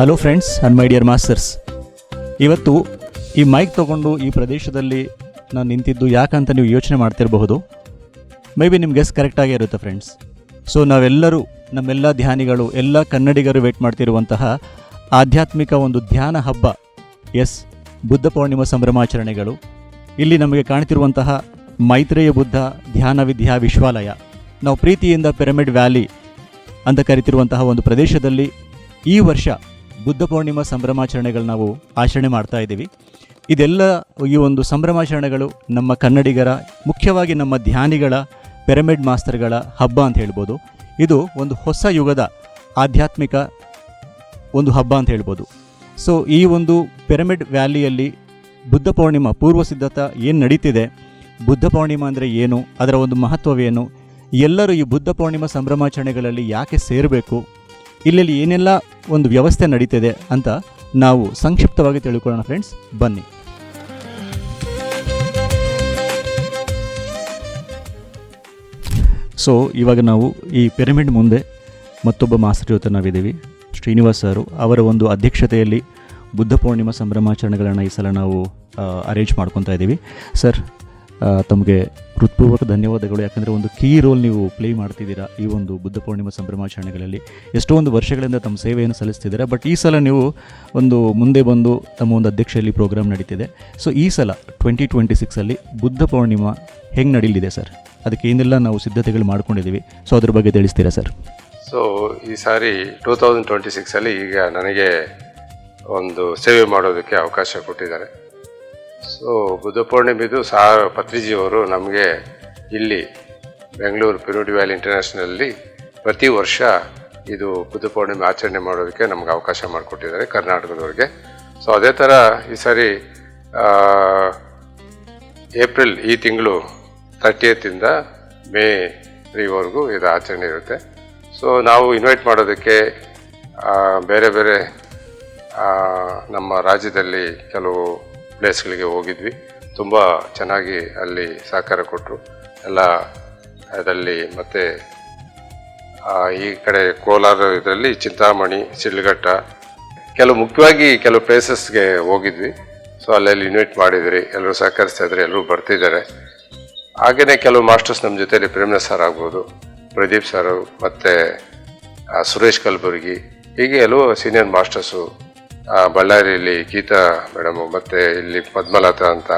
Hello friends and my dear masters. ಇವತ್ತು ಈ mic ತೊಗೊಂಡು ಈ ಪ್ರದೇಶದಲ್ಲಿ ನಾನು ನಿಂತಿದ್ದು ಯಾಕಂತ ನೀವು ಯೋಚನೆ ಮಾಡ್ತಿರಬಹುದು. ಮೇ ಬಿ ನಿಮ್ಮ ಗೆಸ್ ಕರೆಕ್ಟಾಗೇ ಇರುತ್ತೆ ಫ್ರೆಂಡ್ಸ್. ಸೊ ನಾವೆಲ್ಲರೂ, ನಮ್ಮೆಲ್ಲ ಧ್ಯಾನಿಗಳು, ಎಲ್ಲ ಕನ್ನಡಿಗರು ವೇಟ್ ಮಾಡ್ತಿರುವಂತಹ ಆಧ್ಯಾತ್ಮಿಕ ಒಂದು ಧ್ಯಾನ ಹಬ್ಬ, ಎಸ್, ಬುದ್ಧ ಪೂರ್ಣಿಮಾ ಸಂಭ್ರಮಾಚರಣೆಗಳು. ಇಲ್ಲಿ ನಮಗೆ ಕಾಣ್ತಿರುವಂತಹ ಮೈತ್ರೇಯ ಬುದ್ಧ ಧ್ಯಾನ ವಿದ್ಯಾ ವಿಶ್ವಾಲಯ, ನಾವು ಪ್ರೀತಿಯಿಂದ ಪಿರಮಿಡ್ ವ್ಯಾಲಿ ಅಂತ ಕರಿತಿರುವಂತಹ ಒಂದು ಪ್ರದೇಶದಲ್ಲಿ ಈ ವರ್ಷ ಬುದ್ಧ ಪೂರ್ಣಿಮಾ ಸಂಭ್ರಮಾಚರಣೆಗಳು ನಾವು ಆಚರಣೆ ಮಾಡ್ತಾ ಇದ್ದೀವಿ. ಇದೆಲ್ಲ ಈ ಒಂದು ಸಂಭ್ರಮಾಚರಣೆಗಳು ನಮ್ಮ ಕನ್ನಡಿಗರ, ಮುಖ್ಯವಾಗಿ ನಮ್ಮ ಧ್ಯಾನಿಗಳ, ಪಿರಮಿಡ್ ಮಾಸ್ತರ್ಗಳ ಹಬ್ಬ ಅಂತ ಹೇಳ್ಬೋದು. ಇದು ಒಂದು ಹೊಸ ಯುಗದ ಆಧ್ಯಾತ್ಮಿಕ ಒಂದು ಹಬ್ಬ ಅಂತ ಹೇಳ್ಬೋದು. ಸೊ ಈ ಒಂದು ಪಿರಮಿಡ್ ವ್ಯಾಲಿಯಲ್ಲಿ ಬುದ್ಧ ಪೂರ್ಣಿಮಾ ಪೂರ್ವ ಸಿದ್ಧತಾ ಏನು ನಡೀತಿದೆ, ಬುದ್ಧ ಪೂರ್ಣಿಮಾ ಅಂದರೆ ಏನು, ಅದರ ಒಂದು ಮಹತ್ವವೇನು, ಎಲ್ಲರೂ ಈ ಬುದ್ಧ ಪೂರ್ಣಿಮಾ ಸಂಭ್ರಮಾಚರಣೆಗಳಲ್ಲಿ ಯಾಕೆ ಸೇರಬೇಕು, ಇಲ್ಲಿ ಏನೆಲ್ಲ ಒಂದು ವ್ಯವಸ್ಥೆ ನಡೀತಿದೆ ಅಂತ ನಾವು ಸಂಕ್ಷಿಪ್ತವಾಗಿ ತಿಳ್ಕೊಳ್ಳೋಣ ಫ್ರೆಂಡ್ಸ್, ಬನ್ನಿ. ಸೊ ಇವಾಗ ನಾವು ಈ ಪಿರಮಿಡ್ ಮುಂದೆ ಮತ್ತೊಬ್ಬ ಮಾಸ್ಟರ್ ಜೊತೆ ನಾವಿದ್ದೀವಿ, ಶ್ರೀನಿವಾಸ್ ಸರು. ಅವರ ಒಂದು ಅಧ್ಯಕ್ಷತೆಯಲ್ಲಿ ಬುದ್ಧ ಪೂರ್ಣಿಮಾ ಸಂಭ್ರಮಾಚರಣೆಗಳನ್ನು ಈ ಸಲ ನಾವು ಅರೇಂಜ್ ಮಾಡ್ಕೊತಾ ಇದ್ದೀವಿ. ಸರ್, ತಮಗೆ ಹೃತ್ಪೂರ್ವಕ ಧನ್ಯವಾದಗಳು. ಯಾಕಂದರೆ ಒಂದು ಕೀ ರೋಲ್ ನೀವು ಪ್ಲೇ ಮಾಡ್ತಿದ್ದೀರಾ ಈ ಒಂದು ಬುದ್ಧ ಪೂರ್ಣಿಮಾ ಸಂಭ್ರಮಾಚರಣೆಗಳಲ್ಲಿ. ಎಷ್ಟೊಂದು ವರ್ಷಗಳಿಂದ ತಮ್ಮ ಸೇವೆಯನ್ನು ಸಲ್ಲಿಸ್ತಿದ್ದೀರಾ. ಬಟ್ ಈ ಸಲ ನೀವು ಒಂದು ಮುಂದೆ ಬಂದು ತಮ್ಮ ಒಂದು ಅಧ್ಯಕ್ಷೆಯಲ್ಲಿ ಪ್ರೋಗ್ರಾಮ್ ನಡೀತಿದೆ. ಸೊ ಈ ಸಲ 2026 ಬುದ್ಧ ಪೂರ್ಣಿಮಾ ಹೆಂಗೆ ನಡೀಲಿದೆ ಸರ್? ಅದಕ್ಕೆ ಏನೆಲ್ಲ ನಾವು ಸಿದ್ಧತೆಗಳು ಮಾಡ್ಕೊಂಡಿದ್ದೀವಿ, ಸೊ ಅದ್ರ ಬಗ್ಗೆ ತಿಳಿಸ್ತೀರಾ ಸರ್? ಸೊ ಈ ಸಾರಿ 2026 ಈಗ ನನಗೆ ಒಂದು ಸೇವೆ ಮಾಡೋದಕ್ಕೆ ಅವಕಾಶ ಕೊಟ್ಟಿದ್ದಾರೆ. ಸೊ ಬುದ್ಧ ಪೂರ್ಣಿಮೆದು ಪತ್ರಿಜಿಯವರು ನಮಗೆ ಇಲ್ಲಿ ಬೆಂಗಳೂರು ಪಿರಮಿಡ್ ವ್ಯಾಲಿ ಇಂಟರ್ನ್ಯಾಷನಲ್ಲಿ ಪ್ರತಿ ವರ್ಷ ಇದು ಬುದ್ಧ ಪೂರ್ಣಿಮೆ ಆಚರಣೆ ಮಾಡೋದಕ್ಕೆ ನಮ್ಗೆ ಅವಕಾಶ ಮಾಡಿಕೊಟ್ಟಿದ್ದಾರೆ ಕರ್ನಾಟಕದವ್ರಿಗೆ. ಸೊ ಅದೇ ಥರ ಈ ಸಾರಿ ಏಪ್ರಿಲ್, ಈ ತಿಂಗಳು 30th ಮೇ 3ವರೆಗೂ ಇದು ಆಚರಣೆ ಇರುತ್ತೆ. ಸೊ ನಾವು ಇನ್ವೈಟ್ ಮಾಡೋದಕ್ಕೆ ಬೇರೆ ಬೇರೆ ನಮ್ಮ ರಾಜ್ಯದಲ್ಲಿ ಕೆಲವು ಪ್ಲೇಸ್ಗಳಿಗೆ ಹೋಗಿದ್ವಿ. ತುಂಬ ಚೆನ್ನಾಗಿ ಅಲ್ಲಿ ಸಹಕಾರ ಕೊಟ್ಟರು ಎಲ್ಲ ಅದರಲ್ಲಿ. ಮತ್ತು ಈ ಕಡೆ ಕೋಲಾರ ಇದರಲ್ಲಿ ಚಿಂತಾಮಣಿ, ಶಿಡ್ಲಘಟ್ಟ, ಮುಖ್ಯವಾಗಿ ಕೆಲವು ಪ್ಲೇಸಸ್ಗೆ ಹೋಗಿದ್ವಿ. ಸೊ ಅಲ್ಲೆಲ್ಲಿ ಇನ್ವೈಟ್ ಮಾಡಿದ್ರಿ, ಎಲ್ಲರೂ ಸಹಕರಿಸ್ತಾ ಇದ್ದಾರೆ, ಎಲ್ಲರೂ ಬರ್ತಿದ್ದಾರೆ. ಹಾಗೆಯೇ ಕೆಲವು ಮಾಸ್ಟರ್ಸ್ ನಮ್ಮ ಜೊತೆಯಲ್ಲಿ ಪ್ರೇಮ್ನಾಥ್ ಸರ್ ಆಗ್ಬೋದು, ಪ್ರದೀಪ್ ಸರ್, ಮತ್ತು ಸುರೇಶ್ ಕಲಬುರ್ಗಿ, ಹೀಗೆ ಎಲ್ಲವೂ ಸೀನಿಯರ್ ಮಾಸ್ಟರ್ಸು, ಬಳ್ಳಾರಿಯಲ್ಲಿ ಗೀತಾ ಮೇಡಮು, ಮತ್ತು ಇಲ್ಲಿ ಪದ್ಮಲತಾ ಅಂತ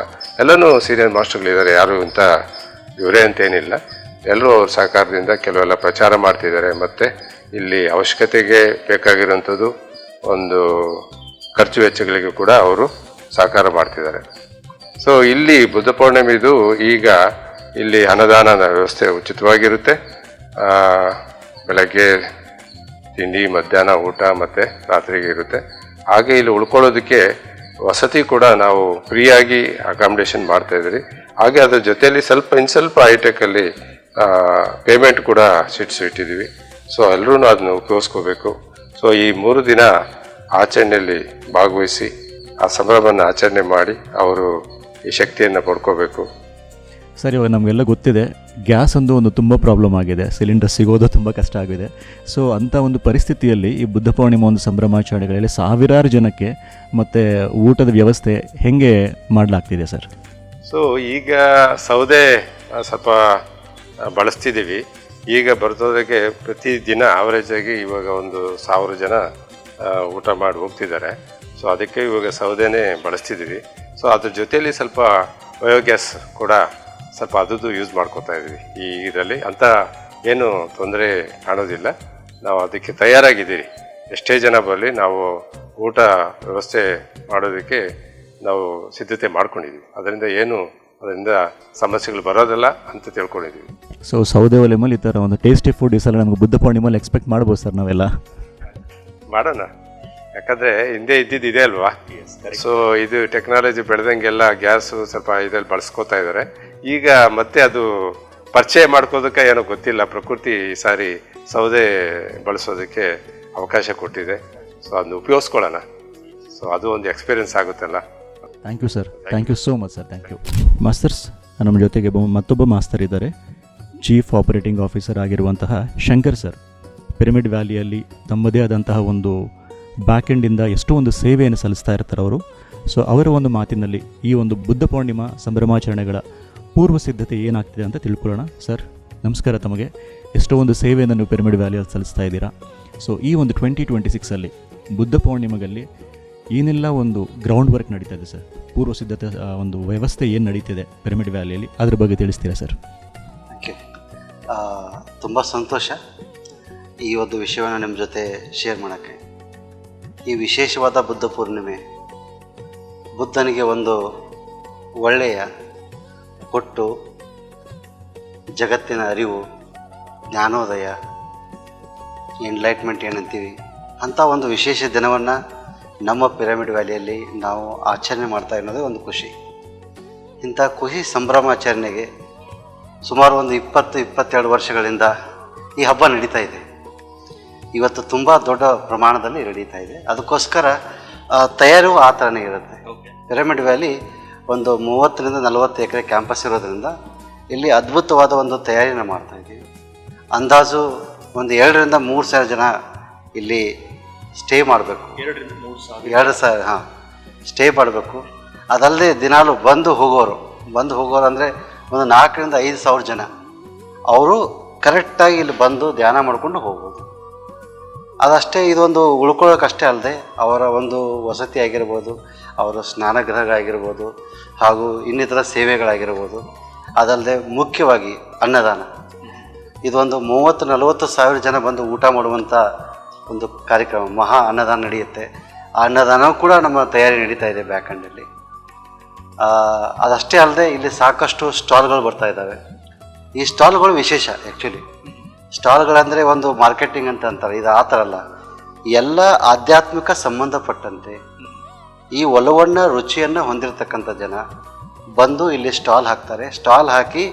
ಎಲ್ಲನೂ ಸೀನಿಯರ್ ಮಾಸ್ಟರ್ಗಳಿದ್ದಾರೆ. ಯಾರು ಇಂಥ ಇವರೇ ಅಂತೇನಿಲ್ಲ, ಎಲ್ಲರೂ ಅವ್ರ ಸಹಕಾರದಿಂದ ಕೆಲವೆಲ್ಲ ಪ್ರಚಾರ ಮಾಡ್ತಿದ್ದಾರೆ. ಮತ್ತು ಇಲ್ಲಿ ಅವಶ್ಯಕತೆಗೆ ಬೇಕಾಗಿರೋಂಥದ್ದು ಒಂದು ಖರ್ಚು ವೆಚ್ಚಗಳಿಗೆ ಕೂಡ ಅವರು ಸಹಕಾರ ಮಾಡ್ತಿದ್ದಾರೆ. ಸೊ ಇಲ್ಲಿ ಬುದ್ಧ ಪೂರ್ಣಿಮೆದು ಈಗ ಇಲ್ಲಿ ಅನ್ನದಾನದ ವ್ಯವಸ್ಥೆ ಉಚಿತವಾಗಿರುತ್ತೆ. ಬೆಳಗ್ಗೆ ತಿಂಡಿ, ಮಧ್ಯಾಹ್ನ ಊಟ ಮತ್ತು ರಾತ್ರಿಗೆ ಇರುತ್ತೆ. ಹಾಗೆ ಇಲ್ಲಿ ಉಳ್ಕೊಳ್ಳೋದಕ್ಕೆ ವಸತಿ ಕೂಡ ನಾವು ಫ್ರೀಯಾಗಿ ಅಕಾಮಿಡೇಷನ್ ಮಾಡ್ತಾ ಇದ್ರಿ. ಹಾಗೆ ಅದ್ರ ಜೊತೆಯಲ್ಲಿ ಸ್ವಲ್ಪ ಹೈಟೆಕಲ್ಲಿ ಪೇಮೆಂಟ್ ಕೂಡ ಸೀಟ್ಸ್ ಇಟ್ಟಿದ್ದೀವಿ. ಸೊ ಎಲ್ಲರೂ ಅದನ್ನು ಉಪಯೋಗಿಸ್ಕೋಬೇಕು. ಸೊ ಈ 3 ದಿನ ಆಚರಣೆಯಲ್ಲಿ ಭಾಗವಹಿಸಿ ಆ ಸಂಭ್ರಮವನ್ನು ಆಚರಣೆ ಮಾಡಿ ಅವರು ಈ ಶಕ್ತಿಯನ್ನು ಪಡ್ಕೋಬೇಕು. ಸರ್, ಇವಾಗ ನಮಗೆಲ್ಲ ಗೊತ್ತಿದೆ, ಗ್ಯಾಸ್ ಒಂದು ತುಂಬ ಪ್ರಾಬ್ಲಮ್ ಆಗಿದೆ, ಸಿಲಿಂಡರ್ ಸಿಗೋದು ತುಂಬ ಕಷ್ಟ ಆಗಿದೆ. ಸೊ ಅಂಥ ಒಂದು ಪರಿಸ್ಥಿತಿಯಲ್ಲಿ ಈ ಬುದ್ಧ ಪೂರ್ಣಿಮಾ ಒಂದು ಸಂಭ್ರಮಾಚರಣೆಗಳಲ್ಲಿ ಸಾವಿರಾರು ಜನಕ್ಕೆ ಮತ್ತು ಊಟದ ವ್ಯವಸ್ಥೆ ಹೇಗೆ ಮಾಡಲಾಗ್ತಿದೆ ಸರ್? ಸೊ ಈಗ ಸೌದೆ ಸ್ವಲ್ಪ ಬಳಸ್ತಿದ್ದೀವಿ. ಈಗ ಬರ್ತೋದಕ್ಕೆ ಪ್ರತಿದಿನ ಆವರೇಜಾಗಿ ಇವಾಗ 1,000 ಜನ ಊಟ ಮಾಡಿ ಹೋಗ್ತಿದ್ದಾರೆ. ಸೊ ಅದಕ್ಕೆ ಇವಾಗ ಸೌದೆನೇ ಬಳಸ್ತಿದ್ದೀವಿ. ಸೊ ಅದ್ರ ಜೊತೆಯಲ್ಲಿ ಸ್ವಲ್ಪ ಬಯೋಗ್ಯಾಸ್ ಕೂಡ ಸ್ವಲ್ಪ ಅದದ್ದು ಯೂಸ್ ಮಾಡ್ಕೋತಾ ಇದ್ವಿ. ಈ ಇದರಲ್ಲಿ ಅಂತ ಏನು ತೊಂದರೆ ಕಾಣೋದಿಲ್ಲ. ನಾವು ಅದಕ್ಕೆ ತಯಾರಾಗಿದ್ದೀವಿ. ಎಷ್ಟೇ ಜನ ಬರಲಿ ನಾವು ಊಟ ವ್ಯವಸ್ಥೆ ಮಾಡೋದಕ್ಕೆ ನಾವು ಸಿದ್ಧತೆ ಮಾಡ್ಕೊಂಡಿದ್ದೀವಿ. ಅದರಿಂದ ಸಮಸ್ಯೆಗಳು ಬರೋದಿಲ್ಲ ಅಂತ ತಿಳ್ಕೊಂಡಿದ್ದೀವಿ. ಸೊ ಸೌದೆ ಒಲೆ ಮೇಲೆ ಈ ಥರ ಒಂದು ಟೇಸ್ಟಿ ಫುಡ್ ಈ ಸಲ ನಮ್ಗೆ ಬುದ್ಧ ಪೂರ್ಣಿಮೆಯಲ್ಲಿ ಎಕ್ಸ್ಪೆಕ್ಟ್ ಮಾಡ್ಬೋದು ಸರ್ ನಾವೆಲ್ಲ? ಮಾಡೋಣ, ಯಾಕಂದರೆ ಹಿಂದೆ ಇದೆ ಅಲ್ವಾ. ಸೊ ಇದು ಟೆಕ್ನಾಲಜಿ ಬೆಳೆದಂಗೆಲ್ಲ ಗ್ಯಾಸು ಸ್ವಲ್ಪ ಇದ್ರಲ್ಲಿ ಬಳಸ್ಕೋತಾ ಇದ್ದಾರೆ. ಈಗ ಮತ್ತೆ ಅದು ಪರಿಚಯ ಮಾಡ್ಕೋದಕ್ಕೆ ಏನೋ ಗೊತ್ತಿಲ್ಲ, ಪ್ರಕೃತಿ ಈ ಸಾರಿ ಸೌದೆ ಬಳಸೋದಕ್ಕೆ ಅವಕಾಶ ಕೊಟ್ಟಿದೆ. ಸೊ ಅದನ್ನ ಉಪಯೋಗಿಸ್ಕೊಳ್ಳೋಣ. ಸೊ ಅದು ಒಂದು ಎಕ್ಸ್ಪೀರಿಯನ್ಸ್ ಆಗುತ್ತಲ್ಲ. Thank you sir, thank you so much sir, thank you. Masters, ನಮ್ಮ ಜೊತೆಗೆ ಮತ್ತೊಬ್ಬ ಮಾಸ್ತರ್ ಇದ್ದಾರೆ, ಚೀಫ್ ಆಪರೇಟಿಂಗ್ ಆಫೀಸರ್ ಆಗಿರುವಂತಹ ಶಂಕರ್ ಸರ್. ಪಿರಮಿಡ್ ವ್ಯಾಲಿಯಲ್ಲಿ ತಮ್ಮದೇ ಆದಂತಹ ಒಂದು ಬ್ಯಾಕ್ ಎಂಡಿಂದ ಎಷ್ಟೋ ಒಂದು ಸೇವೆಯನ್ನು ಸಲ್ಲಿಸ್ತಾ ಇರ್ತಾರೆ ಅವರು. ಸೊ ಅವರ ಒಂದು ಮಾತಿನಲ್ಲಿ ಈ ಒಂದು ಬುದ್ಧ ಪೂರ್ಣಿಮಾ ಸಂಭ್ರಮಾಚರಣೆಗಳ ಪೂರ್ವ ಸಿದ್ಧತೆ ಏನಾಗ್ತಿದೆ ಅಂತ ತಿಳ್ಕೊಳ್ಳೋಣ. ಸರ್ ನಮಸ್ಕಾರ, ತಮಗೆ ಎಷ್ಟೋ ಒಂದು ಸೇವೆಯನ್ನು ನೀವು ಪಿರಮಿಡ್ ವ್ಯಾಲಿಯಲ್ಲಿ ಸಲ್ಲಿಸ್ತಾ ಇದ್ದೀರಾ. ಸೊ ಈ ಒಂದು 2026 ಬುದ್ಧ ಪೂರ್ಣಿಮೆಗಲ್ಲಿ ಏನೆಲ್ಲ ಒಂದು ಗ್ರೌಂಡ್ ವರ್ಕ್ ನಡೀತಾ ಇದೆ ಸರ್, ಪೂರ್ವ ಸಿದ್ಧತೆ ಒಂದು ವ್ಯವಸ್ಥೆ ಏನು ನಡೀತಿದೆ ಪಿರಮಿಡ್ ವ್ಯಾಲಿಯಲ್ಲಿ, ಅದ್ರ ಬಗ್ಗೆ ತಿಳಿಸ್ತೀರಾ ಸರ್? ಓಕೆ, ತುಂಬ ಸಂತೋಷ ಈ ಒಂದು ವಿಷಯವನ್ನು ನಿಮ್ಮ ಜೊತೆ ಶೇರ್ ಮಾಡೋಕ್ಕೆ. ಈ ವಿಶೇಷವಾದ ಬುದ್ಧ ಪೂರ್ಣಿಮೆ ಬುದ್ಧನಿಗೆ ಒಂದು ಒಳ್ಳೆಯ ಕೊಟ್ಟು ಜಗತ್ತಿನ ಅರಿವು, ಜ್ಞಾನೋದಯ, ಎನ್ಲೈಟ್ಮೆಂಟ್ ಏನಂತೀವಿ ಅಂಥ ಒಂದು ವಿಶೇಷ ದಿನವನ್ನು ನಮ್ಮ ಪಿರಮಿಡ್ ವ್ಯಾಲಿಯಲ್ಲಿ ನಾವು ಆಚರಣೆ ಮಾಡ್ತಾ ಇರೋದೇ ಒಂದು ಖುಷಿ. ಇಂಥ ಖುಷಿ ಸಂಭ್ರಮಾಚರಣೆಗೆ ಸುಮಾರು ಒಂದು 20-22 ವರ್ಷಗಳಿಂದ ಈ ಹಬ್ಬ ನಡೀತಾ ಇದೆ. ಇವತ್ತು ತುಂಬ ದೊಡ್ಡ ಪ್ರಮಾಣದಲ್ಲಿ ನಡೀತಾ ಇದೆ. ಅದಕ್ಕೋಸ್ಕರ ತಯಾರು ಆ ಥರನೇ ಇರುತ್ತೆ. ಪಿರಮಿಡ್ ವ್ಯಾಲಿ ಒಂದು 30-40 ಎಕರೆ ಕ್ಯಾಂಪಸ್ ಇರೋದ್ರಿಂದ ಇಲ್ಲಿ ಅದ್ಭುತವಾದ ಒಂದು ತಯಾರಿನ ಮಾಡ್ತಾಯಿದ್ದೀವಿ. ಅಂದಾಜು ಒಂದು 2,000-3,000 ಜನ ಇಲ್ಲಿ ಸ್ಟೇ ಮಾಡಬೇಕು. 2,000 ಹಾಂ ಸ್ಟೇ ಮಾಡಬೇಕು. ಅದಲ್ಲದೆ ದಿನಾಲು ಬಂದು ಹೋಗೋರು ಅಂದರೆ ಒಂದು 4,000-5,000 ಜನ ಅವರು ಕರೆಕ್ಟಾಗಿ ಇಲ್ಲಿ ಬಂದು ಧ್ಯಾನ ಮಾಡಿಕೊಂಡು ಹೋಗ್ಬೋದು. ಅದಷ್ಟೇ, ಇದೊಂದು ಉಳ್ಕೊಳ್ಳೋಕ್ಕಷ್ಟೇ ಅಲ್ಲದೆ ಅವರ ಒಂದು ವಸತಿ ಆಗಿರ್ಬೋದು, ಅವರ ಸ್ನಾನಗೃಹಗಳಾಗಿರ್ಬೋದು, ಹಾಗೂ ಇನ್ನಿತರ ಸೇವೆಗಳಾಗಿರ್ಬೋದು. ಅದಲ್ಲದೆ ಮುಖ್ಯವಾಗಿ ಅನ್ನದಾನ, ಇದೊಂದು 30-40 ಸಾವಿರ ಜನ ಬಂದು ಊಟ ಮಾಡುವಂಥ ಒಂದು ಕಾರ್ಯಕ್ರಮ, ಮಹಾ ಅನ್ನದಾನ ನಡೆಯುತ್ತೆ. ಆ ಅನ್ನದಾನವೂ ಕೂಡ ನಮ್ಮ ತಯಾರಿ ನಡೀತಾ ಇದೆ ಬ್ಯಾಕ್ ಎಂಡಲ್ಲಿ. ಅದಷ್ಟೇ ಅಲ್ಲದೆ ಇಲ್ಲಿ ಸಾಕಷ್ಟು ಸ್ಟಾಲ್ಗಳು ಬರ್ತಾ ಇದ್ದಾವೆ. ಈ ಸ್ಟಾಲ್ಗಳು ವಿಶೇಷ. ಆ್ಯಕ್ಚುಲಿ ಸ್ಟಾಲ್ಗಳಂದರೆ ಒಂದು ಮಾರ್ಕೆಟಿಂಗ್ ಅಂತ ಅಂತಾರೆ, ಇದು ಆ ಥರ ಅಲ್ಲ. ಎಲ್ಲ ಆಧ್ಯಾತ್ಮಿಕ ಸಂಬಂಧಪಟ್ಟಂತೆ ಈ ಒಲವನ್ನು ರುಚಿಯನ್ನು ಹೊಂದಿರತಕ್ಕಂಥ ಜನ ಬಂದು ಇಲ್ಲಿ ಸ್ಟಾಲ್ ಹಾಕ್ತಾರೆ. ಸ್ಟಾಲ್ ಹಾಕಿ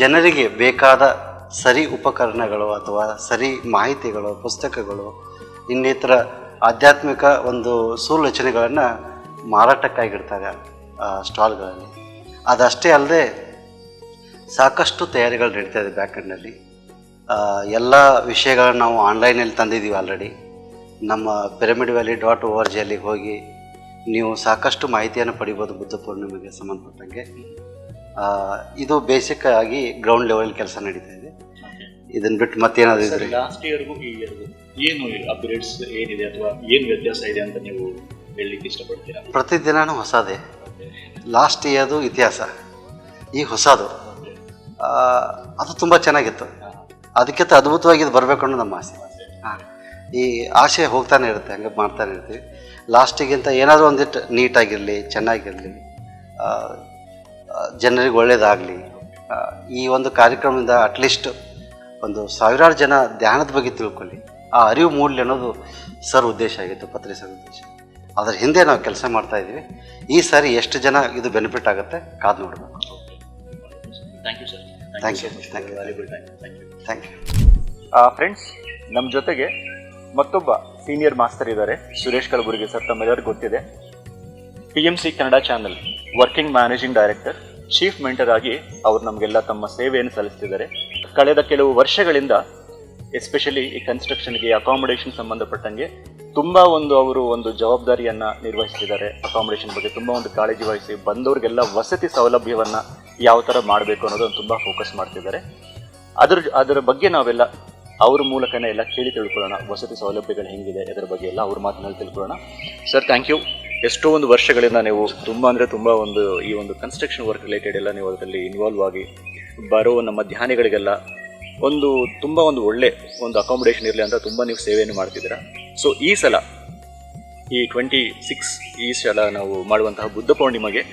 ಜನರಿಗೆ ಬೇಕಾದ ಸರಿ ಉಪಕರಣಗಳು ಅಥವಾ ಸರಿ ಮಾಹಿತಿಗಳು, ಪುಸ್ತಕಗಳು, ಇನ್ನಿತರ ಆಧ್ಯಾತ್ಮಿಕ ಒಂದು ಸುರಚನೆಗಳನ್ನು ಮಾರಾಟಕ್ಕಾಗಿರ್ತಾರೆ ಸ್ಟಾಲ್ಗಳಲ್ಲಿ. ಅದಷ್ಟೇ ಅಲ್ಲದೆ ಸಾಕಷ್ಟು ತಯಾರಿಗಳು ನಡೀತಾ ಇದೆ ಬ್ಯಾಕ್ ಎಂಡ್ನಲ್ಲಿ. ಎಲ್ಲ ವಿಷಯಗಳನ್ನು ನಾವು ಆನ್ಲೈನಲ್ಲಿ ತಂದಿದ್ದೀವಿ ಆಲ್ರೆಡಿ. ನಮ್ಮ pyramidvalley.org ಅಲ್ಲಿಗೆ ಹೋಗಿ ನೀವು ಸಾಕಷ್ಟು ಮಾಹಿತಿಯನ್ನು ಪಡಿಬೋದು ಬುದ್ಧ ಪೂರ್ಣಿಮೆಗೆ ಸಂಬಂಧಪಟ್ಟಂಗೆ. ಇದು ಬೇಸಿಕ್ ಆಗಿ ಗ್ರೌಂಡ್ ಲೆವೆಲ್ ಕೆಲಸ ನಡೀತಾ ಇದೆ. ಇದನ್ನು ಬಿಟ್ಟು ಮತ್ತೇನಾದರೂ ಇದ್ರೆ ಲಾಸ್ಟ್ ಇಯರ್ಗೂ ಈ ಇಯರ್ಗೂ ಏನು ಅಪ್ಗ್ರೇಡ್ಸ್ ಏನಿದೆ ಅಥವಾ ಏನು ವ್ಯತ್ಯಾಸ ಇದೆ ಅಂತ ನೀವು ಹೇಳಲಿಕ್ಕೆ ಇಷ್ಟಪಡ್ತೀರಾ? ಪ್ರತಿದಿನವೂ ಹೊಸದೇ. ಲಾಸ್ಟ್ ಇಯರ್ದು ಇತಿಹಾಸ, ಈಗ ಹೊಸದು, ಅದು ತುಂಬ ಚೆನ್ನಾಗಿತ್ತು. ಅದಕ್ಕಿಂತ ಅದ್ಭುತವಾಗಿ ಇದು ಬರಬೇಕು ಅನ್ನೋದು ನಮ್ಮ ಆಸೆ. ಈ ಆಸೆ ಹೋಗ್ತಾನೆ ಇರುತ್ತೆ, ಹಂಗೆ ಮಾಡ್ತಾನೆ ಇರ್ತೀವಿ. ಲಾಸ್ಟಿಗಿಂತ ಏನಾದರೂ ಒಂದಿಟ್ಟು ನೀಟಾಗಿರಲಿ, ಚೆನ್ನಾಗಿರಲಿ, ಜನರಿಗೆ ಒಳ್ಳೆಯದಾಗಲಿ. ಈ ಒಂದು ಕಾರ್ಯಕ್ರಮದಿಂದ ಅಟ್ಲೀಸ್ಟ್ ಒಂದು 1000 ಜನ ಧ್ಯಾನದ ಬಗ್ಗೆ ತಿಳ್ಕೊಳ್ಳಿ, ಆ ಅರಿವು ಮೂಡಲಿ ಅನ್ನೋದು ಸರ್ ಉದ್ದೇಶ ಆಗಿತ್ತು, ಪತ್ರಿ ಸರ್ ಉದ್ದೇಶ. ಅದರ ಹಿಂದೆ ನಾವು ಕೆಲಸ ಮಾಡ್ತಾಯಿದ್ದೀವಿ. ಈ ಸಾರಿ ಎಷ್ಟು ಜನ ಇದು ಬೆನಿಫಿಟ್ ಆಗುತ್ತೆ ಕಾದು ನೋಡಬೇಕು. Thank you sir. Thank you. Thank you. Friends, ನಮ್ಮ ಜೊತೆಗೆ ಮತ್ತೊಬ್ಬ ಸೀನಿಯರ್ ಮಾಸ್ಟರ್ ಇದ್ದಾರೆ, ಸುರೇಶ್ ಕಲಬುರ್ಗಿ ಸರ್. ತಮ್ಮೆಲ್ಲರಿಗೂ ಗೊತ್ತಿದೆ, PMC Kannada channel working managing director, chief mentor ಆಗಿ ಅವರು ನಮಗೆಲ್ಲ ತಮ್ಮ ಸೇವೆಯನ್ನು ಸಲ್ಲಿಸ್ತಿದ್ದಾರೆ. ಕಳೆದ ಕೆಲವು ವರ್ಷಗಳಿಂದ ಎಸ್ಪೆಷಲಿ ಈ ಕನ್ಸ್ಟ್ರಕ್ಷನ್ಗೆ, ಅಕಾಮಿಡೇಷನ್ ಸಂಬಂಧಪಟ್ಟಂಗೆ ತುಂಬ ಅವರು ಒಂದು ಜವಾಬ್ದಾರಿಯನ್ನು ನಿರ್ವಹಿಸ್ತಿದ್ದಾರೆ. ಅಕಾಮಿಡೇಷನ್ ಬಗ್ಗೆ ತುಂಬ ಒಂದು ಕಾಳಜಿ ವಹಿಸಿ ಬಂದವ್ರಿಗೆಲ್ಲ ವಸತಿ ಸೌಲಭ್ಯವನ್ನು ಯಾವ ಥರ ಮಾಡಬೇಕು ಅನ್ನೋದನ್ನು ತುಂಬ ಫೋಕಸ್ ಮಾಡ್ತಿದ್ದಾರೆ. ಅದರ ಬಗ್ಗೆ ನಾವೆಲ್ಲ ಅವ್ರ ಮೂಲಕನೇ ಎಲ್ಲ ಕೇಳಿ ತಿಳ್ಕೊಳ್ಳೋಣ. ವಸತಿ ಸೌಲಭ್ಯಗಳು ಹೆಂಗಿದೆ, ಅದರ ಬಗ್ಗೆ ಎಲ್ಲ ಅವ್ರ ಮಾತಿನಲ್ಲಿ ತಿಳ್ಕೊಳ್ಳೋಣ. Sir, thank you. ಎಷ್ಟೋ ಒಂದು ವರ್ಷಗಳಿಂದ ನೀವು ತುಂಬ ಒಂದು ಈ ಒಂದು ಕನ್ಸ್ಟ್ರಕ್ಷನ್ ವರ್ಕ್ ರಿಲೇಟೆಡ್ ಎಲ್ಲ ನೀವು ಅದರಲ್ಲಿ ಇನ್ವಾಲ್ವ್ ಆಗಿ ಬರೋ ನಮ್ಮ ಧ್ಯಾನಿಗಳಿಗೆಲ್ಲ ತುಂಬ ಒಳ್ಳೆ ಒಂದು ಅಕಾಮಿಡೇಷನ್ ಇರಲಿ ಅಂತ ತುಂಬ ನೀವು ಸೇವೆಯನ್ನು ಮಾಡ್ತಿದ್ದೀರಾ. ಸೊ ಈ ಸಲ ಈ 26 ಈ ಸಲ ನಾವು ಮಾಡುವಂತಹ ಬುದ್ಧ ಪೂರ್ಣಿಮೆಗೆ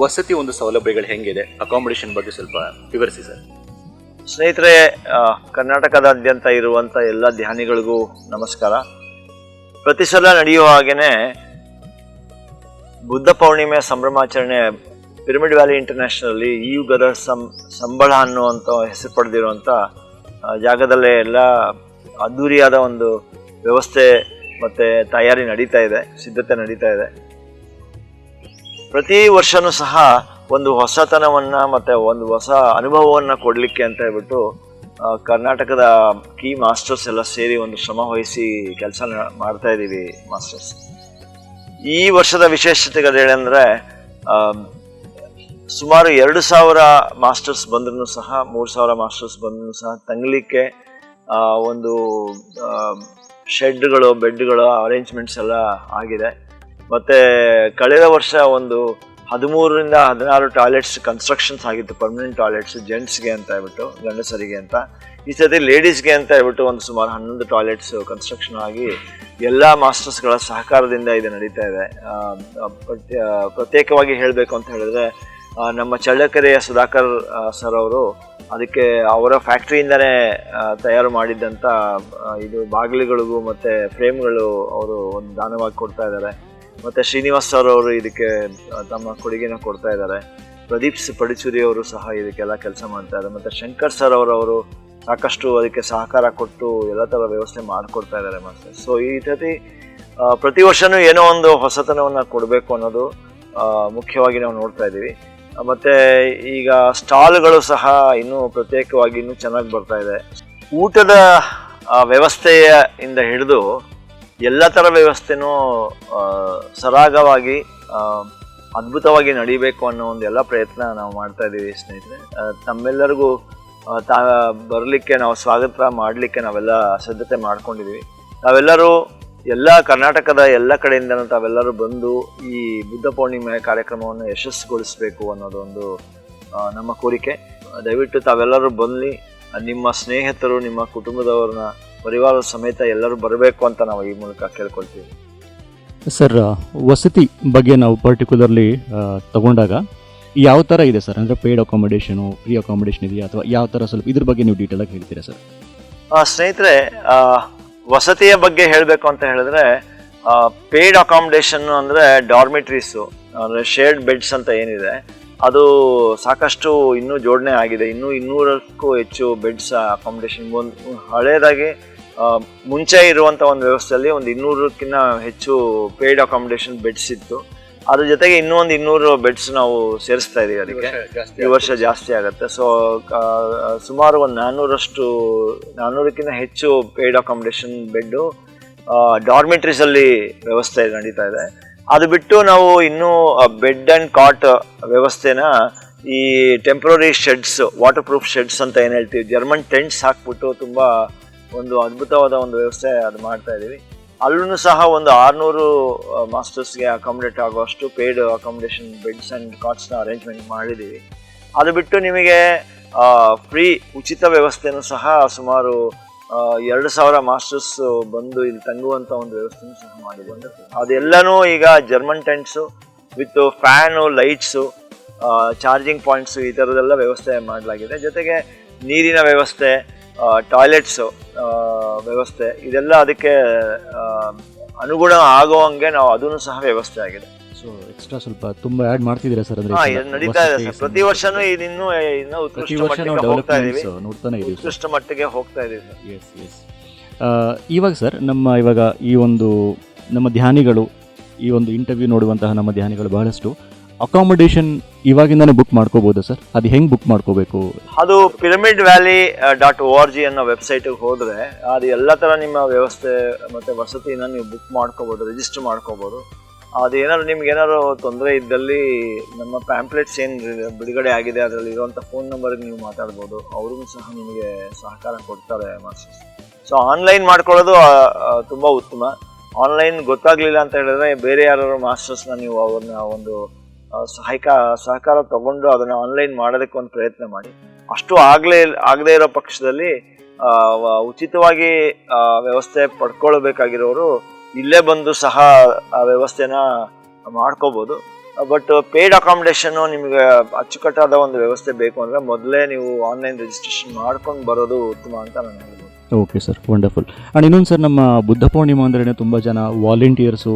ವಸತಿ ಒಂದು ಸೌಲಭ್ಯಗಳು ಹೆಂಗಿದೆ, ಅಕಾಮಿಡೇಷನ್ ಬಗ್ಗೆ ಸ್ವಲ್ಪ ವಿವರಿಸಿ ಸರ್. ಸ್ನೇಹಿತರೆ, ಕರ್ನಾಟಕದಾದ್ಯಂತ ಇರುವಂಥ ಎಲ್ಲ ಧ್ಯಾನಿಗಳಿಗೂ ನಮಸ್ಕಾರ. ಪ್ರತಿ ಸಲ ನಡೆಯುವ ಹಾಗೆಯೇ ಬುದ್ಧ ಪೌರ್ಣಿಮೆ ಸಂಭ್ರಮಾಚರಣೆ ಪಿರಮಿಡ್ ವ್ಯಾಲಿ ಇಂಟರ್ನ್ಯಾಷನಲ್ಲಿ ಈ ಯುಗದ ಸಂಬಳ ಅನ್ನುವಂಥ ಹೆಸರು ಪಡೆದಿರುವಂಥ ಜಾಗದಲ್ಲೇ ಎಲ್ಲ ಅದ್ಧೂರಿಯಾದ ಒಂದು ವ್ಯವಸ್ಥೆ ಮತ್ತು ತಯಾರಿ ನಡೀತಾ ಇದೆ, ಸಿದ್ಧತೆ ನಡೀತಾ ಇದೆ. ಪ್ರತಿ ವರ್ಷವೂ ಸಹ ಒಂದು ಹೊಸತನವನ್ನು ಮತ್ತು ಒಂದು ಹೊಸ ಅನುಭವವನ್ನು ಕೊಡಲಿಕ್ಕೆ ಅಂತ ಹೇಳ್ಬಿಟ್ಟು ಕರ್ನಾಟಕದ ಕೀ ಮಾಸ್ಟರ್ಸ್ ಎಲ್ಲ ಸೇರಿ ಒಂದು ಶ್ರಮ ವಹಿಸಿ ಕೆಲಸ ಮಾಡ್ತಾ ಇದ್ದೀವಿ ಮಾಸ್ಟರ್ಸ್. ಈ ವರ್ಷದ ವಿಶೇಷತೆಗಳು ಏನಂದರೆ ಸುಮಾರು 2,000 ಮಾಸ್ಟರ್ಸ್ ಬಂದ್ರೂ ಸಹ 3,000 ಮಾಸ್ಟರ್ಸ್ ಬಂದ್ರೂ ಸಹ ತಂಗಲಿಕ್ಕೆ ಒಂದು ಶೆಡ್ಗಳು, ಬೆಡ್ಗಳು, ಅರೇಂಜ್ಮೆಂಟ್ಸ್ ಎಲ್ಲ ಆಗಿದೆ. ಮತ್ತು ಕಳೆದ ವರ್ಷ ಒಂದು 13ರಿಂದ 16 ಟಾಯ್ಲೆಟ್ಸ್ ಕನ್ಸ್ಟ್ರಕ್ಷನ್ಸ್ ಆಗಿತ್ತು, ಪರ್ಮನೆಂಟ್ ಟಾಯ್ಲೆಟ್ಸ್ ಜೆಂಟ್ಸ್ಗೆ ಅಂತ ಹೇಳ್ಬಿಟ್ಟು, ಗಂಡಸರಿಗೆ ಅಂತ. ಈ ಸತಿ ಲೇಡೀಸ್ಗೆ ಅಂತ ಹೇಳ್ಬಿಟ್ಟು ಒಂದು ಸುಮಾರು 11 ಟಾಯ್ಲೆಟ್ಸ್ ಕನ್ಸ್ಟ್ರಕ್ಷನ್ ಆಗಿ ಎಲ್ಲ ಮಾಸ್ಟರ್ಸ್ಗಳ ಸಹಕಾರದಿಂದ ಇದು ನಡೀತಾ ಇದೆ. ಪ್ರತ್ಯೇಕವಾಗಿ ಹೇಳಬೇಕು ಅಂತ ಹೇಳಿದ್ರೆ ನಮ್ಮ ಚಳ್ಳಕೆರೆಯ ಸುಧಾಕರ್ ಸರ್ ಅವರು ಅದಕ್ಕೆ ಅವರ ಫ್ಯಾಕ್ಟ್ರಿಯಿಂದನೇ ತಯಾರು ಮಾಡಿದ್ದಂಥ ಇದು ಬಾಗಿಲುಗಳಿಗೂ ಮತ್ತು ಫ್ರೇಮ್ಗಳು ಅವರು ಒಂದು ದಾನವಾಗಿ ಕೊಡ್ತಾ ಇದ್ದಾರೆ. ಮತ್ತು ಶ್ರೀನಿವಾಸ್ ಸರ್ ಅವರು ಇದಕ್ಕೆ ತಮ್ಮ ಕೊಡುಗೆನ ಕೊಡ್ತಾ ಇದ್ದಾರೆ. ಪ್ರದೀಪ್ ಪಡಿಚೂರಿ ಅವರು ಸಹ ಇದಕ್ಕೆಲ್ಲ ಕೆಲಸ ಮಾಡ್ತಾ ಇದ್ದಾರೆ. ಮತ್ತು ಶಂಕರ್ ಸರ್ ಅವರು ಸಾಕಷ್ಟು ಅದಕ್ಕೆ ಸಹಕಾರ ಕೊಟ್ಟು ಎಲ್ಲ ಥರ ವ್ಯವಸ್ಥೆ ಮಾಡಿಕೊಡ್ತಾ ಇದ್ದಾರೆ ಮಾಸ್ಟರ್. ಸೊ ಈ ಸತಿ ಪ್ರತಿ ವರ್ಷವೂ ಏನೋ ಒಂದು ಹೊಸತನವನ್ನು ಕೊಡಬೇಕು ಅನ್ನೋದು ಮುಖ್ಯವಾಗಿ ನಾವು ನೋಡ್ತಾ ಇದ್ದೀವಿ. ಮತ್ತು ಈಗ ಸ್ಟಾಲ್ಗಳು ಸಹ ಇನ್ನೂ ಪ್ರತ್ಯೇಕವಾಗಿ ಇನ್ನೂ ಚೆನ್ನಾಗಿ ಬರ್ತಾ ಇದೆ. ಊಟದ ವ್ಯವಸ್ಥೆಯಿಂದ ಹಿಡಿದು ಎಲ್ಲ ಥರ ವ್ಯವಸ್ಥೆನೂ ಸರಾಗವಾಗಿ ಅದ್ಭುತವಾಗಿ ನಡೀಬೇಕು ಅನ್ನೋ ಒಂದು ಎಲ್ಲ ಪ್ರಯತ್ನ ನಾವು ಮಾಡ್ತಾ ಇದ್ದೀವಿ ಸ್ನೇಹಿತರೆ. ತಮ್ಮೆಲ್ಲರಿಗೂ ಬರಲಿಕ್ಕೆ ನಾವು ಸ್ವಾಗತ ಮಾಡಲಿಕ್ಕೆ ನಾವೆಲ್ಲ ಸಿದ್ಧತೆ ಮಾಡ್ಕೊಂಡಿದ್ದೀವಿ. ನಾವೆಲ್ಲರೂ ಎಲ್ಲ ಕರ್ನಾಟಕದ ಎಲ್ಲ ಕಡೆಯಿಂದನೂ ತಾವೆಲ್ಲರೂ ಬಂದು ಈ ಬುದ್ಧ ಪೌರ್ಣಿಮೆ ಕಾರ್ಯಕ್ರಮವನ್ನು ಯಶಸ್ಸುಗೊಳಿಸಬೇಕು ಅನ್ನೋದೊಂದು ನಮ್ಮ ಕೋರಿಕೆ. ದಯವಿಟ್ಟು ತಾವೆಲ್ಲರೂ ಬನ್ನಿ, ನಿಮ್ಮ ಸ್ನೇಹಿತರು, ನಿಮ್ಮ ಕುಟುಂಬದವ್ರನ್ನ, ಪರಿವಾರದ ಸಮೇತ ಎಲ್ಲರೂ ಬರಬೇಕು ಅಂತ ನಾವು ಈ ಮೂಲಕ ಕೇಳ್ಕೊಳ್ತೀವಿ. ಸರ್, ವಸತಿ ಬಗ್ಗೆ ನಾವು ಪರ್ಟಿಕ್ಯುಲರ್ಲಿ ತಗೊಂಡಾಗ ಯಾವ ಥರ ಇದೆ ಸರ್? ಅಂದರೆ ಪೇಯ್ಡ್ ಅಕಾಮಿಡೇಷನು, ಫ್ರೀ ಅಕಾಮಿಡೇಷನ್ ಇದೆಯಾ, ಅಥವಾ ಯಾವ ಥರ ಸ್ವಲ್ಪ ಇದ್ರ ಬಗ್ಗೆ ನೀವು ಡೀಟೇಲಾಗಿ ಹೇಳ್ತೀರಾ ಸರ್? ಸ್ನೇಹಿತರೆ, ವಸತಿಯ ಬಗ್ಗೆ ಹೇಳಬೇಕು ಅಂತ ಹೇಳಿದ್ರೆ ಪೇಯ್ಡ್ ಅಕಾಮಿಡೇಷನ್ ಅಂದರೆ ಡಾರ್ಮಿಟ್ರೀಸು, ಅಂದರೆ ಶೇರ್ಡ್ ಬೆಡ್ಸ್ ಅಂತ ಏನಿದೆ ಅದು ಸಾಕಷ್ಟು ಇನ್ನೂ ಜೋಡಣೆ ಆಗಿದೆ. ಇನ್ನೂ 200ಕ್ಕೂ ಹೆಚ್ಚು ಬೆಡ್ಸ್ ಅಕಾಮಿಡೇಷನ್. ಹಳೇದಾಗಿ ಮುಂಚೆ ಇರುವಂಥ ಒಂದು ವ್ಯವಸ್ಥೆಯಲ್ಲಿ ಒಂದು 200ಕ್ಕಿಂತ ಹೆಚ್ಚು ಪೇಯ್ಡ್ ಅಕಾಮಿಡೇಷನ್ ಬೆಡ್ಸ್ ಇತ್ತು. ಅದ್ರ ಜೊತೆಗೆ ಇನ್ನೂ ಒಂದು 200 ಬೆಡ್ಸ್ ನಾವು ಸೇರಿಸ್ತಾ ಇದ್ದೀವಿ. ಅದಕ್ಕೆ ಈ ವರ್ಷ ಜಾಸ್ತಿ ಆಗುತ್ತೆ. ಸೊ ಸುಮಾರು ಒಂದು 400ಕ್ಕಿಂತ ಹೆಚ್ಚು ಪೇಯ್ಡ್ ಅಕಾಮಿಡೇಷನ್ ಬೆಡ್ಡು ಡಾರ್ಮಿಟ್ರೀಸಲ್ಲಿ ವ್ಯವಸ್ಥೆ ನಡೀತಾ ಇದೆ. ಅದು ಬಿಟ್ಟು ನಾವು ಇನ್ನೂ ಬೆಡ್ ಆ್ಯಂಡ್ ಕಾಟ್ ವ್ಯವಸ್ಥೆನ ಈ temporary sheds, water proof sheds ಅಂತ ಏನು ಹೇಳ್ತೀವಿ, ಜರ್ಮನ್ ಟೆಂಟ್ಸ್ ಹಾಕ್ಬಿಟ್ಟು ತುಂಬ ಒಂದು ಅದ್ಭುತವಾದ ಒಂದು ವ್ಯವಸ್ಥೆ ಅದು ಮಾಡ್ತಾ ಇದ್ದೀವಿ. ಅಲ್ಲೂ ಸಹ ಒಂದು 600 ಮಾಸ್ಟರ್ಸ್ಗೆ ಅಕಾಮಿಡೇಟ್ ಆಗುವಷ್ಟು ಪೇಯ್ಡ್ ಅಕಾಮಿಡೇಷನ್ ಬೆಡ್ಸ್ ಆ್ಯಂಡ್ ಕಾಟ್ಸ್ನ ಅರೇಂಜ್ಮೆಂಟ್ ಮಾಡಿದ್ದೀವಿ. ಅದು ಬಿಟ್ಟು ನಿಮಗೆ ಫ್ರೀ ಉಚಿತ ವ್ಯವಸ್ಥೆನೂ ಸಹ ಸುಮಾರು 2,000 ಮಾಸ್ಟರ್ಸ್ ಬಂದು ಇಲ್ಲಿ ತಂಗುವಂಥ ಒಂದು ವ್ಯವಸ್ಥೆನೂ ಸಹ ಮಾಡಿದ್ದೀವಿ. ಅದೆಲ್ಲನೂ ಈಗ German tents with fan, lights, charging points, ಈ ಥರದ್ದೆಲ್ಲ ವ್ಯವಸ್ಥೆ ಮಾಡಲಾಗಿದೆ. ಜೊತೆಗೆ ನೀರಿನ ವ್ಯವಸ್ಥೆ, ಟಾಯ್ಲೆಟ್ಸು ವ್ಯವಸ್ಥೆ, ಇದೆಲ್ಲ ಅದಕ್ಕೆ ಅನುಗುಣ ಆಗುವಂಗೆ ನಾವು ಅದನ್ನು ಸಹ ವ್ಯವಸ್ಥೆ ಆಗಿದೆ. ಸೊ ಎಕ್ಸ್ಟ್ರಾ ಸ್ವಲ್ಪ ತುಂಬ ಆ್ಯಡ್ ಮಾಡ್ತಿದ್ದೀರಾ ಸರ್? ಅಂದರೆ ನಡೀತಾ ಇದೆ ಸರ್. ಪ್ರತಿ ವರ್ಷನೂ ಇನ್ನೂ ಉತ್ಕೃಷ್ಟ ಮಟ್ಟಿಗೆ ಹೋಗ್ತಾ ಇದೀವಿ, ನೋಡ್ತಾನೆ ಇದೀವಿ, ಉತ್ಕೃಷ್ಟ ಮಟ್ಟಿಗೆ ಹೋಗ್ತಾ ಇದೀವಿ ಸರ್. Yes yes. ಇವಾಗ ಸರ್, ಇವಾಗ ಈ ಒಂದು ನಮ್ಮ ಧ್ಯಾನಿಗಳು, ಈ ಒಂದು ಇಂಟರ್ವ್ಯೂ ನೋಡುವಂತಹ ನಮ್ಮ ಧ್ಯಾನಿಗಳು ಬಹಳಷ್ಟು ಅಕಾಮಿಡೇಷನ್ ಇವಾಗಿಂದಾನೆ ಬುಕ್ ಮಾಡ್ಕೋಬೋದಾ ಸರ್? ಅದು ಹೆಂಗೆ ಬುಕ್ ಮಾಡ್ಕೋಬೇಕು? ಅದು pyramidvalley.org ಅನ್ನೋ ವೆಬ್ಸೈಟಿಗೆ ಹೋದರೆ ಅದು ಎಲ್ಲ ಥರ ನಿಮ್ಮ ವ್ಯವಸ್ಥೆ ಮತ್ತು ವಸತಿನ ನೀವು ಬುಕ್ ಮಾಡ್ಕೋಬೋದು, ರಿಜಿಸ್ಟರ್ ಮಾಡ್ಕೋಬೋದು. ಅದು ಏನಾದ್ರು ನಿಮ್ಗೆ ಏನಾದ್ರು ತೊಂದರೆ ಇದ್ದಲ್ಲಿ ನಮ್ಮ ಪ್ಯಾಂಪ್ಲೆಟ್ಸ್ ಏನು ಬಿಡುಗಡೆ ಆಗಿದೆ ಅದರಲ್ಲಿ ಇರುವಂಥ ಫೋನ್ ನಂಬರ್ಗೆ ನೀವು ಮಾತಾಡ್ಬೋದು. ಅವ್ರಿಗೂ ಸಹ ನಿಮಗೆ ಸಹಕಾರ ಕೊಡ್ತಾರೆ ಮಾಸ್ಟರ್ಸ್. ಸೊ ಆನ್ಲೈನ್ ಮಾಡ್ಕೊಳ್ಳೋದು ತುಂಬ ಉತ್ತಮ. ಆನ್ಲೈನ್ ಗೊತ್ತಾಗಲಿಲ್ಲ ಅಂತ ಹೇಳಿದ್ರೆ ಬೇರೆ ಯಾರು ಮಾಸ್ಟರ್ಸ್ನ ನೀವು ಅವ್ರನ್ನ ಒಂದು ಸಹಕಾರ ತಗೊಂಡು ಅದನ್ನು ಆನ್ಲೈನ್ ಮಾಡೋದಕ್ಕೆ ಒಂದು ಪ್ರಯತ್ನ ಮಾಡಿ. ಅಷ್ಟು ಆಗದೇ ಇರೋ ಪಕ್ಷದಲ್ಲಿ ಉಚಿತವಾಗಿ ವ್ಯವಸ್ಥೆ ಪಡ್ಕೊಳ್ಬೇಕಾಗಿರೋರು ಇಲ್ಲೇ ಬಂದು ಸಹ ಆ ವ್ಯವಸ್ಥೆನ ಮಾಡ್ಕೋಬೋದು. ಬಟ್ ಪೇಯ್ಡ್ ಅಕಾಮಿಡೇಷನ್ನು ನಿಮಗೆ ಅಚ್ಚುಕಟ್ಟಾದ ಒಂದು ವ್ಯವಸ್ಥೆ ಬೇಕು ಅಂದರೆ ಮೊದಲೇ ನೀವು ಆನ್ಲೈನ್ ರಿಜಿಸ್ಟ್ರೇಷನ್ ಮಾಡ್ಕೊಂಡು ಬರೋದು ಉತ್ತಮ ಅಂತ ನಾನು ಹೇಳ್ಬೋದು. Okay sir, wonderful. ಆ್ಯಂಡ್ ಇನ್ನೊಂದು ಸರ್, ನಮ್ಮ ಬುದ್ಧ ಪೌರ್ಣಿಮಾ ಅಂದ್ರೇ ತುಂಬ ಜನ ವಾಲಂಟಿಯರ್ಸು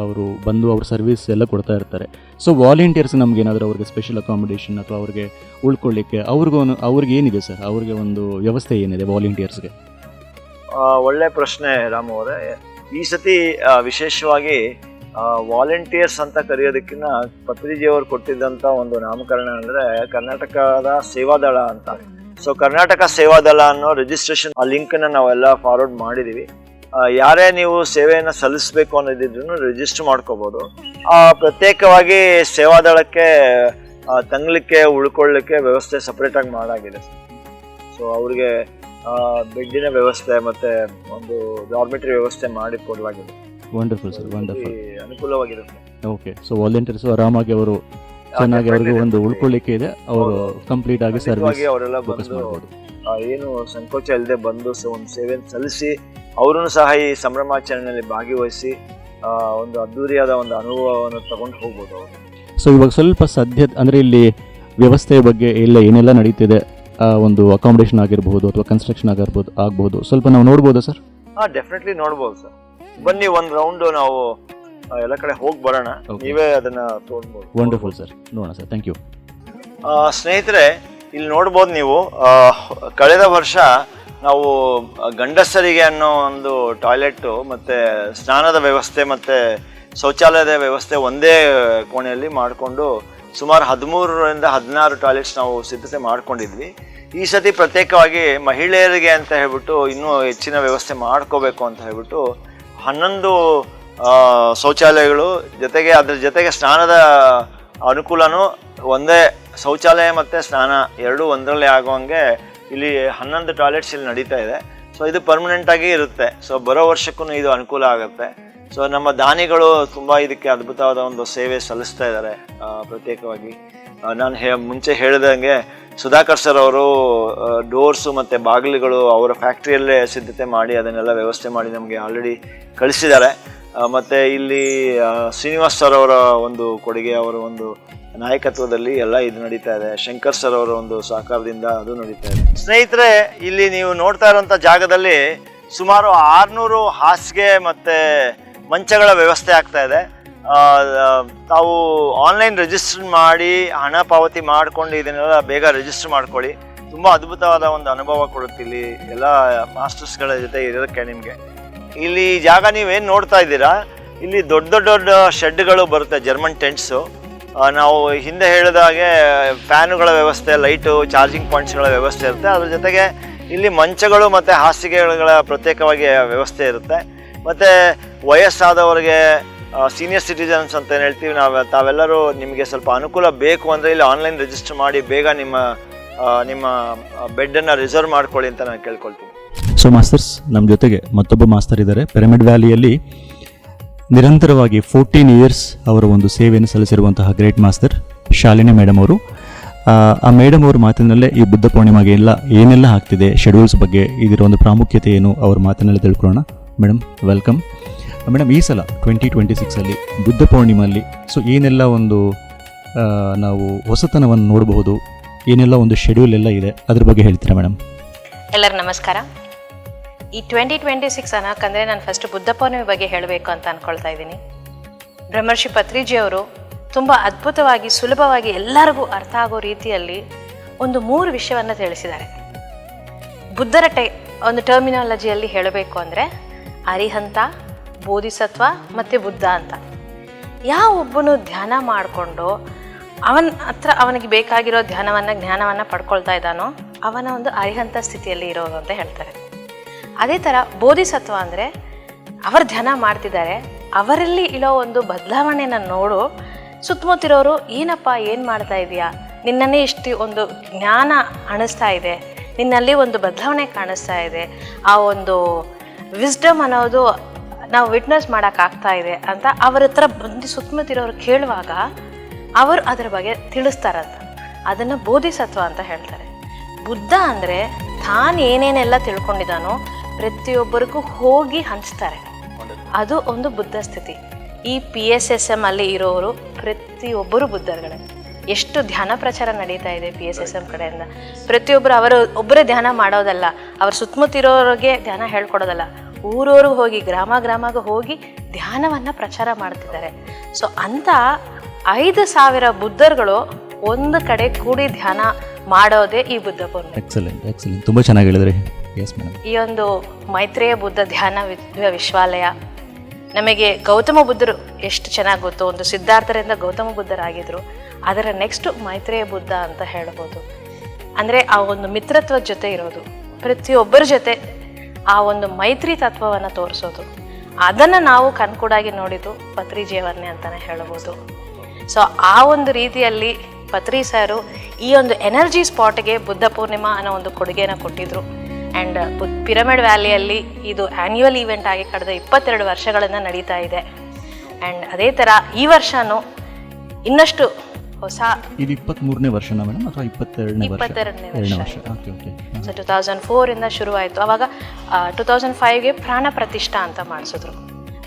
ಅವರು ಬಂದು ಅವ್ರ ಸರ್ವಿಸ್ ಎಲ್ಲ ಕೊಡ್ತಾ ಇರ್ತಾರೆ. ಸೊ ವಾಲಂಟಿಯರ್ಸ್ ನಮಗೇನಾದರೂ ಅವ್ರಿಗೆ ಸ್ಪೆಷಲ್ ಅಕಾಮಿಡೇಷನ್ ಅಥವಾ ಅವ್ರಿಗೆ ಉಳ್ಕೊಳ್ಳಿಕ್ಕೆ ಅವ್ರಿಗೆ ಏನಿದೆ ಸರ್? ಅವ್ರಿಗೆ ಒಂದು ವ್ಯವಸ್ಥೆ ಏನಿದೆ ವಾಲಂಟಿಯರ್ಸ್ಗೆ? ಒಳ್ಳೆ ಪ್ರಶ್ನೆ ರಾಮು ಅವರೇ. ಈ ಸತಿ ವಿಶೇಷವಾಗಿ ವಾಲಂಟಿಯರ್ಸ್ ಅಂತ ಕರೆಯೋದಕ್ಕಿಂತ ಪತ್ರಿಜಿಯವರು ಕೊಟ್ಟಿದ್ದಂಥ ಒಂದು ನಾಮಕರಣ ಅಂದರೆ ಕರ್ನಾಟಕದ ಸೇವಾದಳ ಅಂತ. ಸೊ ಕರ್ನಾಟಕ ಸೇವಾದಳ ಅನ್ನೋ ರಿಜಿಸ್ಟ್ರೇಷನ್ ಆ ಲಿಂಕನ್ನು ನಾವೆಲ್ಲ ಫಾರ್ವರ್ಡ್ ಮಾಡಿದ್ದೀವಿ. ಯಾರೇ ನೀವು ಸೇವೆಯನ್ನು ಸಲ್ಲಿಸಬೇಕು ಅನ್ನೋದಿದ್ರು ರಿಜಿಸ್ಟರ್ ಮಾಡ್ಕೋಬೋದು. ಪ್ರತ್ಯೇಕವಾಗಿ ಸೇವಾದಳಕ್ಕೆ ತಂಗಲಿಕ್ಕೆ ಉಳ್ಕೊಳ್ಳಿಕ್ಕೆ ವ್ಯವಸ್ಥೆ ಸಪ್ರೇಟಾಗಿ ಮಾಡಾಗಿದೆ. ಸೊ ಅವ್ರಿಗೆ ಬೆಡ್ಡಿನ ವ್ಯವಸ್ಥೆ ಮತ್ತು ಒಂದು ಡಾರ್ಮೆಟ್ರಿ ವ್ಯವಸ್ಥೆ ಮಾಡಿ ಕೊಡಲಾಗಿದೆ. ವಂಡರ್ಫುಲ್ ಸರ್, ವಂಡರ್ಫುಲ್, ಅನುಕೂಲವಾಗಿರುತ್ತೆ. ಓಕೆ. ಸೊ ವಾಲಂಟಿಯರ್ಸ್ ಆರಾಮಾಗಿ ಅವರು ಚೆನ್ನಾಗಿ ಅವ್ರಿಗೆ ಒಂದು ಉಳ್ಕೊಳ್ಳಿಕ್ಕೆ ಇದೆ, ಅವರು ಕಂಪ್ಲೀಟ್ ಆಗಿ ಸರ್ವಿಸ್ ಅವರೆಲ್ಲ ಫೋಕಸ್ ಬಂದು ಮಾಡ್ಬೋದು. ಏನು ಸಂಕೋಚ ಇಲ್ಲದೆ ಬಂದು ಒಂದು ಸೇವೆಯನ್ನು ಸಲ್ಲಿಸಿ ಅವರೂ ಸಹ ಈ ಸಂಭ್ರಮಾಚರಣೆಯಲ್ಲಿ ಭಾಗವಹಿಸಿ ಒಂದು ಅದ್ದೂರಿಯಾದ ಒಂದು ಅನುಭವವನ್ನು ತಗೊಂಡು ಹೋಗ್ಬೋದು ಅವರು. ಸೊ ಇವಾಗ ಸ್ವಲ್ಪ ಸದ್ಯ ಅಂದರೆ ಇಲ್ಲಿ ವ್ಯವಸ್ಥೆಯ ಬಗ್ಗೆ ಎಲ್ಲ ಏನೆಲ್ಲ ನಡೀತಿದೆ, ಒಂದು ಅಕಾಮಿಡೇಷನ್ ಆಗಿರ್ಬೋದು ಅಥವಾ ಕನ್ಸ್ಟ್ರಕ್ಷನ್ ಆಗ್ಬೋದು ಸ್ವಲ್ಪ ನಾವು ನೋಡ್ಬೋದಾ ಸರ್? ಡೆಫಿನೆಟ್ಲಿ ನೋಡ್ಬೋದು ಸರ್. ಬನ್ನಿ ಒಂದು ರೌಂಡ್ ನಾವು ಎಲ್ಲ ಕಡೆ ಹೋಗಿ ಬರೋಣ, ನೀವೇ ಅದನ್ನ ತೋರ್ಬೋದು. ವಂಡರ್ಫುಲ್ ಸರ್, ನೋಡೋಣ ಸರ್, ಥ್ಯಾಂಕ್ ಯು. ಸ್ನೇಹಿತರೆ, ಇಲ್ಲಿ ನೋಡ್ಬೋದು ನೀವು, ಕಳೆದ ವರ್ಷ ನಾವು ಗಂಡಸರಿಗೆ ಅನ್ನೋ ಒಂದು ಟಾಯ್ಲೆಟು ಮತ್ತು ಸ್ನಾನದ ವ್ಯವಸ್ಥೆ ಮತ್ತು ಶೌಚಾಲಯದ ವ್ಯವಸ್ಥೆ ಒಂದೇ ಕೋಣೆಯಲ್ಲಿ ಮಾಡಿಕೊಂಡು ಸುಮಾರು 13ರಿಂದ 16 ಟಾಯ್ಲೆಟ್ಸ್ ನಾವು ಸಿದ್ಧತೆ ಮಾಡ್ಕೊಂಡಿದ್ವಿ. ಈ ಸತಿ ಪ್ರತ್ಯೇಕವಾಗಿ ಮಹಿಳೆಯರಿಗೆ ಅಂತ ಹೇಳ್ಬಿಟ್ಟು ಇನ್ನೂ ಹೆಚ್ಚಿನ ವ್ಯವಸ್ಥೆ ಮಾಡ್ಕೋಬೇಕು ಅಂತ ಹೇಳ್ಬಿಟ್ಟು 11 ಶೌಚಾಲಯಗಳು ಜೊತೆಗೆ ಅದ್ರ ಜೊತೆಗೆ ಸ್ನಾನದ ಅನುಕೂಲನೂ ಒಂದೇ, ಶೌಚಾಲಯ ಮತ್ತು ಸ್ನಾನ ಎರಡೂ ಒಂದರಲ್ಲೇ ಆಗುವಂಗೆ ಇಲ್ಲಿ 11 ಟಾಯ್ಲೆಟ್ಸ್ ಇಲ್ಲಿ ನಡೀತಾ ಇದೆ. ಸೊ ಇದು ಪರ್ಮನೆಂಟಾಗಿ ಇರುತ್ತೆ. ಸೊ ಬರೋ ವರ್ಷಕ್ಕೂ ಇದು ಅನುಕೂಲ ಆಗುತ್ತೆ. ಸೊ ನಮ್ಮ ದಾನಿಗಳು ತುಂಬ ಇದಕ್ಕೆ ಅದ್ಭುತವಾದ ಒಂದು ಸೇವೆ ಸಲ್ಲಿಸ್ತಾ ಇದ್ದಾರೆ ಪ್ರತ್ಯೇಕವಾಗಿ. ನಾನು ಮುಂಚೆ ಹೇಳಿದಂಗೆ ಸುಧಾಕರ್ ಸರ್ ಅವರು ಡೋರ್ಸು ಮತ್ತು ಬಾಗಿಲುಗಳು ಅವರ ಫ್ಯಾಕ್ಟ್ರಿಯಲ್ಲೇ ಸಿದ್ಧತೆ ಮಾಡಿ ಅದನ್ನೆಲ್ಲ ವ್ಯವಸ್ಥೆ ಮಾಡಿ ನಮಗೆ ಆಲ್ರೆಡಿ ಕಳಿಸಿದ್ದಾರೆ. ಮತ್ತು ಇಲ್ಲಿ ಶ್ರೀನಿವಾಸ್ ಸರ್ ಅವರ ಒಂದು ಕೊಡುಗೆ, ಅವರ ಒಂದು ನಾಯಕತ್ವದಲ್ಲಿ ಎಲ್ಲ ಇದು ನಡೀತಾ ಇದೆ. ಶಂಕರ್ ಸರ್ ಅವರ ಒಂದು ಸಹಕಾರದಿಂದ ಅದು ನಡೀತಾ ಇದೆ. ಸ್ನೇಹಿತರೆ, ಇಲ್ಲಿ ನೀವು ನೋಡ್ತಾ ಇರುವಂಥ ಜಾಗದಲ್ಲಿ ಸುಮಾರು 600 ಹಾಸಿಗೆ ಮತ್ತು ಮಂಚಗಳ ವ್ಯವಸ್ಥೆ ಆಗ್ತಾ ಇದೆ. ತಾವು ಆನ್ಲೈನ್ ರಿಜಿಸ್ಟರ್ ಮಾಡಿ ಹಣ ಪಾವತಿ ಮಾಡಿಕೊಂಡು ಇದನ್ನೆಲ್ಲ ಬೇಗ ರಿಜಿಸ್ಟರ್ ಮಾಡ್ಕೊಳ್ಳಿ. ತುಂಬ ಅದ್ಭುತವಾದ ಒಂದು ಅನುಭವ ಕೊಡುತ್ತೆ ಇಲ್ಲಿ ಎಲ್ಲ ಮಾಸ್ಟರ್ಸ್ಗಳ ಜೊತೆ ಇರೋಕ್ಕೆ. ನಿಮಗೆ ಇಲ್ಲಿ ಜಾಗ ನೀವೇನು ನೋಡ್ತಾ ಇದ್ದೀರಾ, ಇಲ್ಲಿ ದೊಡ್ಡ ದೊಡ್ಡ ಶೆಡ್ಗಳು ಬರುತ್ತೆ, ಜರ್ಮನ್ ಟೆಂಟ್ಸು. ನಾವು ಹಿಂದೆ ಹೇಳಿದಾಗೆ ಫ್ಯಾನುಗಳ ವ್ಯವಸ್ಥೆ, ಲೈಟು, ಚಾರ್ಜಿಂಗ್ ಪಾಯಿಂಟ್ಸ್ಗಳ ವ್ಯವಸ್ಥೆ ಇರುತ್ತೆ. ಅದ್ರ ಜೊತೆಗೆ ಇಲ್ಲಿ ಮಂಚಗಳು ಮತ್ತು ಹಾಸಿಗೆಗಳ ಪ್ರತ್ಯೇಕವಾಗಿ ವ್ಯವಸ್ಥೆ ಇರುತ್ತೆ. ಮತ್ತು ವಯಸ್ಸಾದವರಿಗೆ ಸೀನಿಯರ್ ಸಿಟಿಜನ್ಸ್ ಅಂತ ಏನು ಹೇಳ್ತೀವಿ ತಾವೆಲ್ಲರೂ ನಿಮಗೆ ಸ್ವಲ್ಪ ಅನುಕೂಲ ಬೇಕು ಅಂದರೆ ಇಲ್ಲಿ ಆನ್ಲೈನ್ ರಿಜಿಸ್ಟರ್ ಮಾಡಿ ಬೇಗ ನಿಮ್ಮ ಬೆಡ್ಡನ್ನು ರಿಸರ್ವ್ ಮಾಡ್ಕೊಳ್ಳಿ ಅಂತ ನಾನು ಕೇಳ್ಕೊಳ್ತೀನಿ. ಸೊ ಮಾಸ್ಟರ್ಸ್, ನಮ್ಮ ಜೊತೆಗೆ ಮತ್ತೊಬ್ಬ ಮಾಸ್ತರ್ ಇದ್ದಾರೆ. ಪಿರಮಿಡ್ ವ್ಯಾಲಿಯಲ್ಲಿ ನಿರಂತರವಾಗಿ 14 ಇಯರ್ಸ್ ಅವರ ಒಂದು ಸೇವೆಯನ್ನು ಸಲ್ಲಿಸಿರುವಂತಹ ಗ್ರೇಟ್ ಮಾಸ್ತರ್ ಶಾಲಿನಿ ಮೇಡಮ್ ಅವರು. ಆ ಮೇಡಮ್ ಅವ್ರ ಮಾತಿನಲ್ಲೇ ಈ ಬುದ್ಧ ಪೂರ್ಣಿಮೆಗೆ ಏನೆಲ್ಲ ಆಗ್ತಿದೆ, ಶೆಡ್ಯೂಲ್ಸ್ ಬಗ್ಗೆ, ಇದರ ಒಂದು ಪ್ರಾಮುಖ್ಯತೆ ಏನು, ಅವ್ರ ಮಾತಿನಲ್ಲೇ ತಿಳ್ಕೊಳ್ಳೋಣ. Madam welcome. ಮೇಡಮ್, ಈ ಸಲ 2026 ಬುದ್ಧ ಪೂರ್ಣಿಮೆಯಲ್ಲಿ ಸೊ ಏನೆಲ್ಲ ಒಂದು ನಾವು ಹೊಸತನವನ್ನು ನೋಡಬಹುದು, ಏನೆಲ್ಲ ಒಂದು ಶೆಡ್ಯೂಲ್ ಎಲ್ಲ ಇದೆ, ಅದ್ರ ಬಗ್ಗೆ ಹೇಳ್ತೀರಾ ಮೇಡಮ್? ಎಲ್ಲರಿಗೂ ನಮಸ್ಕಾರ. ಈ 2026 ಅನ್ನೋಕ್ಕಂದರೆ ನಾನು ಫಸ್ಟ್ ಬುದ್ಧ ಪೂರ್ಣಿಮೆ ಬಗ್ಗೆ ಹೇಳಬೇಕು ಅಂತ ಅಂದ್ಕೊಳ್ತಾ ಇದ್ದೀನಿ. ಬ್ರಹ್ಮರ್ಷಿ ಪತ್ರಿಜಿ ಅವರು ತುಂಬ ಅದ್ಭುತವಾಗಿ ಸುಲಭವಾಗಿ ಎಲ್ಲರಿಗೂ ಅರ್ಥ ಆಗೋ ರೀತಿಯಲ್ಲಿ ಒಂದು 3 ವಿಷಯವನ್ನು ತಿಳಿಸಿದ್ದಾರೆ. ಬುದ್ಧರ ಒಂದು ಟರ್ಮಿನಾಲಜಿಯಲ್ಲಿ ಹೇಳಬೇಕು ಅಂದರೆ ಅರಿಹಂತ, ಬೋಧಿಸತ್ವ ಮತ್ತು ಬುದ್ಧ ಅಂತ. ಯಾವೊಬ್ಬನು ಧ್ಯಾನ ಮಾಡಿಕೊಂಡು ಅವನಿಗೆ ಬೇಕಾಗಿರೋ ಜ್ಞಾನವನ್ನು ಪಡ್ಕೊಳ್ತಾ ಇದ್ದಾನೋ ಅವನ ಒಂದು ಅರಿಹಂತ ಸ್ಥಿತಿಯಲ್ಲಿ ಇರೋದು ಅಂತ ಹೇಳ್ತಾರೆ. ಅದೇ ಥರ ಬೋಧಿಸತ್ವ ಅಂದರೆ ಅವರು ಧ್ಯಾನ ಮಾಡ್ತಿದ್ದಾರೆ, ಅವರಲ್ಲಿ ಇರೋ ಒಂದು ಬದಲಾವಣೆನ ನೋಡು ಸುತ್ತಮುತ್ತಿರೋರು ಏನಪ್ಪ ಏನು ಮಾಡ್ತಾ ಇದೆಯಾ, ನಿನ್ನನ್ನೇ ಇಷ್ಟು ಒಂದು ಜ್ಞಾನ ಅನಿಸ್ತಾ ಇದೆ, ನಿನ್ನಲ್ಲಿ ಒಂದು ಬದಲಾವಣೆ ಕಾಣಿಸ್ತಾ ಇದೆ, ಆ ಒಂದು ವಿಸ್ಡಮ್ ಅನ್ನೋದು ನಾವು ವಿಟ್ನೆಸ್ ಮಾಡೋಕ್ಕಾಗ್ತಾ ಇದೆ ಅಂತ ಅವ್ರ ಹತ್ರ ಬಂದು ಸುತ್ತಮುತ್ತಿರೋರು ಕೇಳುವಾಗ ಅವರು ಅದರ ಬಗ್ಗೆ ತಿಳಿಸ್ತಾರಂತ. ಅದನ್ನು ಬೋಧಿಸತ್ವ ಅಂತ ಹೇಳ್ತಾರೆ. ಬುದ್ಧ ಅಂದರೆ ತಾನು ಏನೇನೆಲ್ಲ ತಿಳ್ಕೊಂಡಿದ್ದಾನೋ ಪ್ರತಿಯೊಬ್ಬರಿಗೂ ಹೋಗಿ ಹಂಚ್ತಾರೆ, ಅದು ಒಂದು ಬುದ್ಧ ಸ್ಥಿತಿ. ಈ PSSM ಅಲ್ಲಿ ಇರೋರು ಪ್ರತಿಯೊಬ್ಬರು ಬುದ್ಧರುಗಳೇ. ಎಷ್ಟು ಧ್ಯಾನ ಪ್ರಚಾರ ನಡೀತಾ ಇದೆ PSSM ಕಡೆಯಿಂದ. ಪ್ರತಿಯೊಬ್ಬರು ಒಬ್ಬರೇ ಧ್ಯಾನ ಮಾಡೋದಲ್ಲ, ಅವ್ರ ಸುತ್ತಮುತ್ತಿರೋರಿಗೆ ಧ್ಯಾನ ಹೇಳ್ಕೊಡೋದಲ್ಲ, ಊರೂರಿಗೆ ಹೋಗಿ ಗ್ರಾಮಕ್ಕೆ ಹೋಗಿ ಧ್ಯಾನವನ್ನು ಪ್ರಚಾರ ಮಾಡ್ತಿದ್ದಾರೆ. ಸೊ ಅಂಥ 5,000 ಬುದ್ಧರುಗಳು ಒಂದು ಕಡೆ ಕೂಡಿ ಧ್ಯಾನ ಮಾಡೋದೇ ಈ ಬುದ್ಧ ಪೂರ್ಣಿಮೆ. ಎಕ್ಸಲೆಂಟ್, ತುಂಬ ಚೆನ್ನಾಗಿ ಹೇಳಿದ್ರಿ. Yes madam. ಈ ಒಂದು ಮೈತ್ರೇಯ ಬುದ್ಧ ಧ್ಯಾನ ವಿಶ್ವಾಲಯ ನಮಗೆ ಗೌತಮ ಬುದ್ಧರು ಎಷ್ಟು ಚೆನ್ನಾಗಿ ಗೊತ್ತು, ಒಂದು ಸಿದ್ಧಾರ್ಥರಿಂದ ಗೌತಮ ಬುದ್ಧರಾಗಿದ್ದರು, ಅದರ ನೆಕ್ಸ್ಟ್ ಮೈತ್ರೇಯ ಬುದ್ಧ ಅಂತ ಹೇಳ್ಬೋದು. ಅಂದರೆ ಆ ಒಂದು ಮಿತ್ರತ್ವದ ಜೊತೆ ಇರೋದು, ಪ್ರತಿಯೊಬ್ಬರ ಜೊತೆ ಆ ಒಂದು ಮೈತ್ರಿ ತತ್ವವನ್ನು ತೋರಿಸೋದು, ಅದನ್ನು ನಾವು ಕಣ್ಕೂಡಾಗಿ ನೋಡಿದ್ದು ಪತ್ರಿಜಿಯವರನ್ನೇ ಅಂತಲೇ ಹೇಳ್ಬೋದು. ಸೊ ಆ ಒಂದು ರೀತಿಯಲ್ಲಿ ಪತ್ರಿ ಸರು ಈ ಒಂದು ಎನರ್ಜಿ ಸ್ಪಾಟ್ಗೆ ಬುದ್ಧ ಪೂರ್ಣಿಮಾ ಅನ್ನೋ ಒಂದು ಕೊಡುಗೆನ ಕೊಟ್ಟಿದ್ರು. ಆ್ಯಂಡ್ ಪಿರಮಿಡ್ ವ್ಯಾಲಿಯಲ್ಲಿ ಇದು ಆ್ಯನ್ಯುವಲ್ ಈವೆಂಟ್ ಆಗಿ ಕಳೆದ 22 ವರ್ಷಗಳಿಂದ ನಡೀತಾ ಇದೆ. ಆ್ಯಂಡ್ ಅದೇ ಥರ ಈ ವರ್ಷವೂ ಇನ್ನಷ್ಟು ಹೊಸ ಇದು 23ನೇ ವರ್ಷನಾ ಮೇಡಮ್ ಅಥವಾ 22ನೇ ವರ್ಷ? Okay okay. ಸೊ 2004 ಶುರುವಾಯಿತು. ಆವಾಗ 2005ಗೆ ಪ್ರಾಣ ಪ್ರತಿಷ್ಠಾ ಅಂತ ಮಾಡಿಸಿದ್ರು.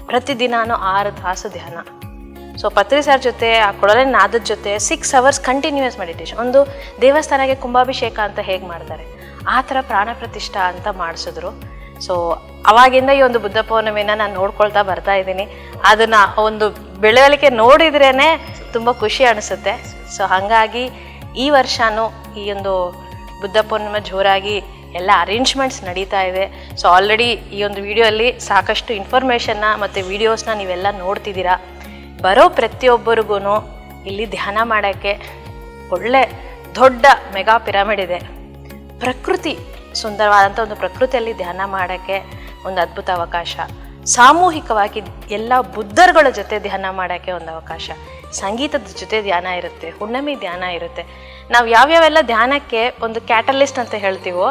ಪ್ರತಿದಿನಾನು 6 ತಾಸು ಧ್ಯಾನ. ಸೊ ಪತ್ರಿ ಸರ್ ಜೊತೆ ಆ ಕೊಳಲೆ ನಾದದ ಜೊತೆ 6 hours ಕಂಟಿನ್ಯೂಯಸ್ ಮೆಡಿಟೇಷನ್. ಒಂದು ದೇವಸ್ಥಾನಕ್ಕೆ ಕುಂಭಾಭಿಷೇಕ ಅಂತ ಹೇಗೆ ಮಾಡ್ತಾರೆ ಆ ಥರ ಪ್ರಾಣ ಪ್ರತಿಷ್ಠಾ ಅಂತ ಮಾಡಿಸಿದ್ರು. ಸೊ ಅವಾಗಿಂದ ಈ ಒಂದು ಬುದ್ಧ ಪೌರ್ಣಿಮೆನ ನಾನು ನೋಡ್ಕೊಳ್ತಾ ಬರ್ತಾ ಇದ್ದೀನಿ. ಅದನ್ನು ಒಂದು ಬೆಳವಣಿಗೆ ನೋಡಿದ್ರೇ ತುಂಬ ಖುಷಿ ಅನಿಸುತ್ತೆ. ಸೊ ಹಾಗಾಗಿ ಈ ವರ್ಷವೂ ಈ ಒಂದು ಬುದ್ಧ ಪೌರ್ಣಿಮೆ ಜೋರಾಗಿ ಎಲ್ಲ ಅರೇಂಜ್ಮೆಂಟ್ಸ್ ನಡೀತಾ ಇದೆ. ಸೊ ಆಲ್ರೆಡಿ ಈ ಒಂದು ವಿಡಿಯೋಲ್ಲಿ ಸಾಕಷ್ಟು ಇನ್ಫಾರ್ಮೇಷನ್ನ ಮತ್ತು ವೀಡಿಯೋಸ್ನ ನೀವೆಲ್ಲ ನೋಡ್ತಿದ್ದೀರಾ. ಬರೋ ಪ್ರತಿಯೊಬ್ಬರಿಗೂ ಇಲ್ಲಿ ಧ್ಯಾನ ಮಾಡೋಕ್ಕೆ ಒಳ್ಳೆ ದೊಡ್ಡ ಮೆಗಾ ಪಿರಮಿಡ್ ಇದೆ. ಪ್ರಕೃತಿ ಸುಂದರವಾದಂಥ ಒಂದು ಪ್ರಕೃತಿಯಲ್ಲಿ ಧ್ಯಾನ ಮಾಡೋಕ್ಕೆ ಒಂದು ಅದ್ಭುತ ಅವಕಾಶ. ಸಾಮೂಹಿಕವಾಗಿ ಎಲ್ಲ ಬುದ್ಧರುಗಳ ಜೊತೆ ಧ್ಯಾನ ಮಾಡೋಕ್ಕೆ ಒಂದು ಅವಕಾಶ. ಸಂಗೀತದ ಜೊತೆ ಧ್ಯಾನ ಇರುತ್ತೆ, ಹುಣ್ಣಿಮೆ ಧ್ಯಾನ ಇರುತ್ತೆ. ನಾವು ಯಾವ್ಯಾವೆಲ್ಲ ಧ್ಯಾನಕ್ಕೆ ಒಂದು ಕ್ಯಾಟಲಿಸ್ಟ್ ಅಂತ ಹೇಳ್ತೀವೋ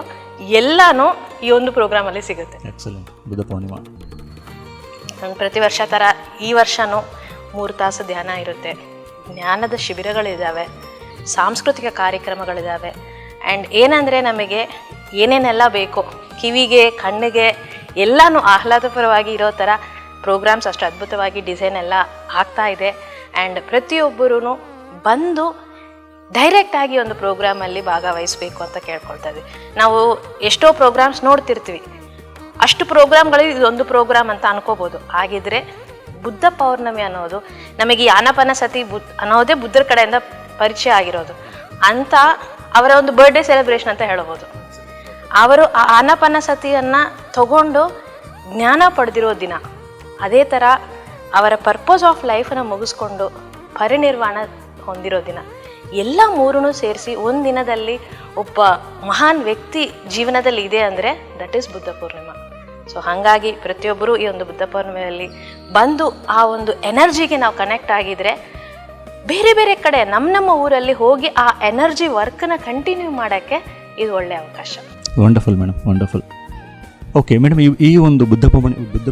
ಎಲ್ಲನೂ ಈ ಒಂದು ಪ್ರೋಗ್ರಾಮಲ್ಲಿ ಸಿಗುತ್ತೆ. ಎಕ್ಸಲೆಂಟ್. ಬುದ್ಧ ಪೂರ್ಣಿಮಾ ಪ್ರತಿ ವರ್ಷ ಥರ ಈ ವರ್ಷವೂ 3 ತಾಸು ಧ್ಯಾನ ಇರುತ್ತೆ. ಜ್ಞಾನದ ಶಿಬಿರಗಳಿದ್ದಾವೆ, ಸಾಂಸ್ಕೃತಿಕ ಕಾರ್ಯಕ್ರಮಗಳಿದ್ದಾವೆ. ಆ್ಯಂಡ್ ಏನಂದರೆ ನಮಗೆ ಏನೇನೆಲ್ಲ ಬೇಕು ಕಿವಿಗೆ ಕಣ್ಣಿಗೆ ಎಲ್ಲನೂ ಆಹ್ಲಾದಕರವಾಗಿ ಇರೋ ಥರ ಪ್ರೋಗ್ರಾಮ್ಸ್ ಅಷ್ಟು ಅದ್ಭುತವಾಗಿ ಡಿಸೈನ್ ಎಲ್ಲ ಆಗ್ತಾ ಇದೆ. ಆ್ಯಂಡ್ ಪ್ರತಿಯೊಬ್ಬರೂ ಬಂದು ಡೈರೆಕ್ಟಾಗಿ ಒಂದು ಪ್ರೋಗ್ರಾಮಲ್ಲಿ ಭಾಗವಹಿಸಬೇಕು ಅಂತ ಕೇಳ್ಕೊಳ್ತಾ ಇದ್ವಿ. ನಾವು ಎಷ್ಟೋ ಪ್ರೋಗ್ರಾಮ್ಸ್ ನೋಡ್ತಿರ್ತೀವಿ, ಅಷ್ಟು ಪ್ರೋಗ್ರಾಮ್ಗಳಿಗೆ ಇದೊಂದು ಪ್ರೋಗ್ರಾಮ್ ಅಂತ ಅನ್ಕೋಬೋದು. ಹಾಗಿದ್ರೆ ಬುದ್ಧ ಪೌರ್ಣಮಿ ಅನ್ನೋದು ನಮಗೆ ಈ ಆನಪಾನಸತಿ ಅನ್ನೋದೇ ಬುದ್ಧರ ಕಡೆಯಿಂದ ಪರಿಚಯ ಆಗಿರೋದು ಅಂತ ಅವರ ಒಂದು ಬರ್ಡೇ ಸೆಲೆಬ್ರೇಷನ್ ಅಂತ ಹೇಳ್ಬೋದು. ಅವರು ಆ ಆನಪಾನಸತಿಯನ್ನು ತಗೊಂಡು ಜ್ಞಾನ ಪಡೆದಿರೋ ದಿನ. ಅದೇ ಥರ ಅವರ ಪರ್ಪಸ್ ಆಫ್ ಲೈಫನ್ನು ಮುಗಿಸ್ಕೊಂಡು ಪರಿನಿರ್ವಾಣ ಹೊಂದಿರೋ ದಿನ. ಎಲ್ಲ ಮೂರೂ ಸೇರಿಸಿ ಒಂದು ದಿನದಲ್ಲಿ ಒಬ್ಬ ಮಹಾನ್ ವ್ಯಕ್ತಿ ಜೀವನದಲ್ಲಿ ಇದೆ ಅಂದರೆ that is Buddha Purnima. So ಹಾಗಾಗಿ ಪ್ರತಿಯೊಬ್ಬರೂ ಈ ಒಂದು ಬುದ್ಧ ಪೌರ್ಣಿಮೆಯಲ್ಲಿ ಬಂದು ಆ ಒಂದು ಎನರ್ಜಿಗೆ ನಾವು ಕನೆಕ್ಟ್ ಆಗಿದರೆ ಬೇರೆ ಬೇರೆ ಕಡೆ ನಮ್ಮ ಊರಲ್ಲಿ ಹೋಗಿ ಆ ಎನರ್ಜಿ ವರ್ಕನ್ನ ಕಂಟಿನ್ಯೂ ಮಾಡೋಕ್ಕೆ ಇದು ಒಳ್ಳೆಯ ಅವಕಾಶ. Wonderful madam, wonderful. Okay madam, ಈ ಒಂದು ಬುದ್ಧ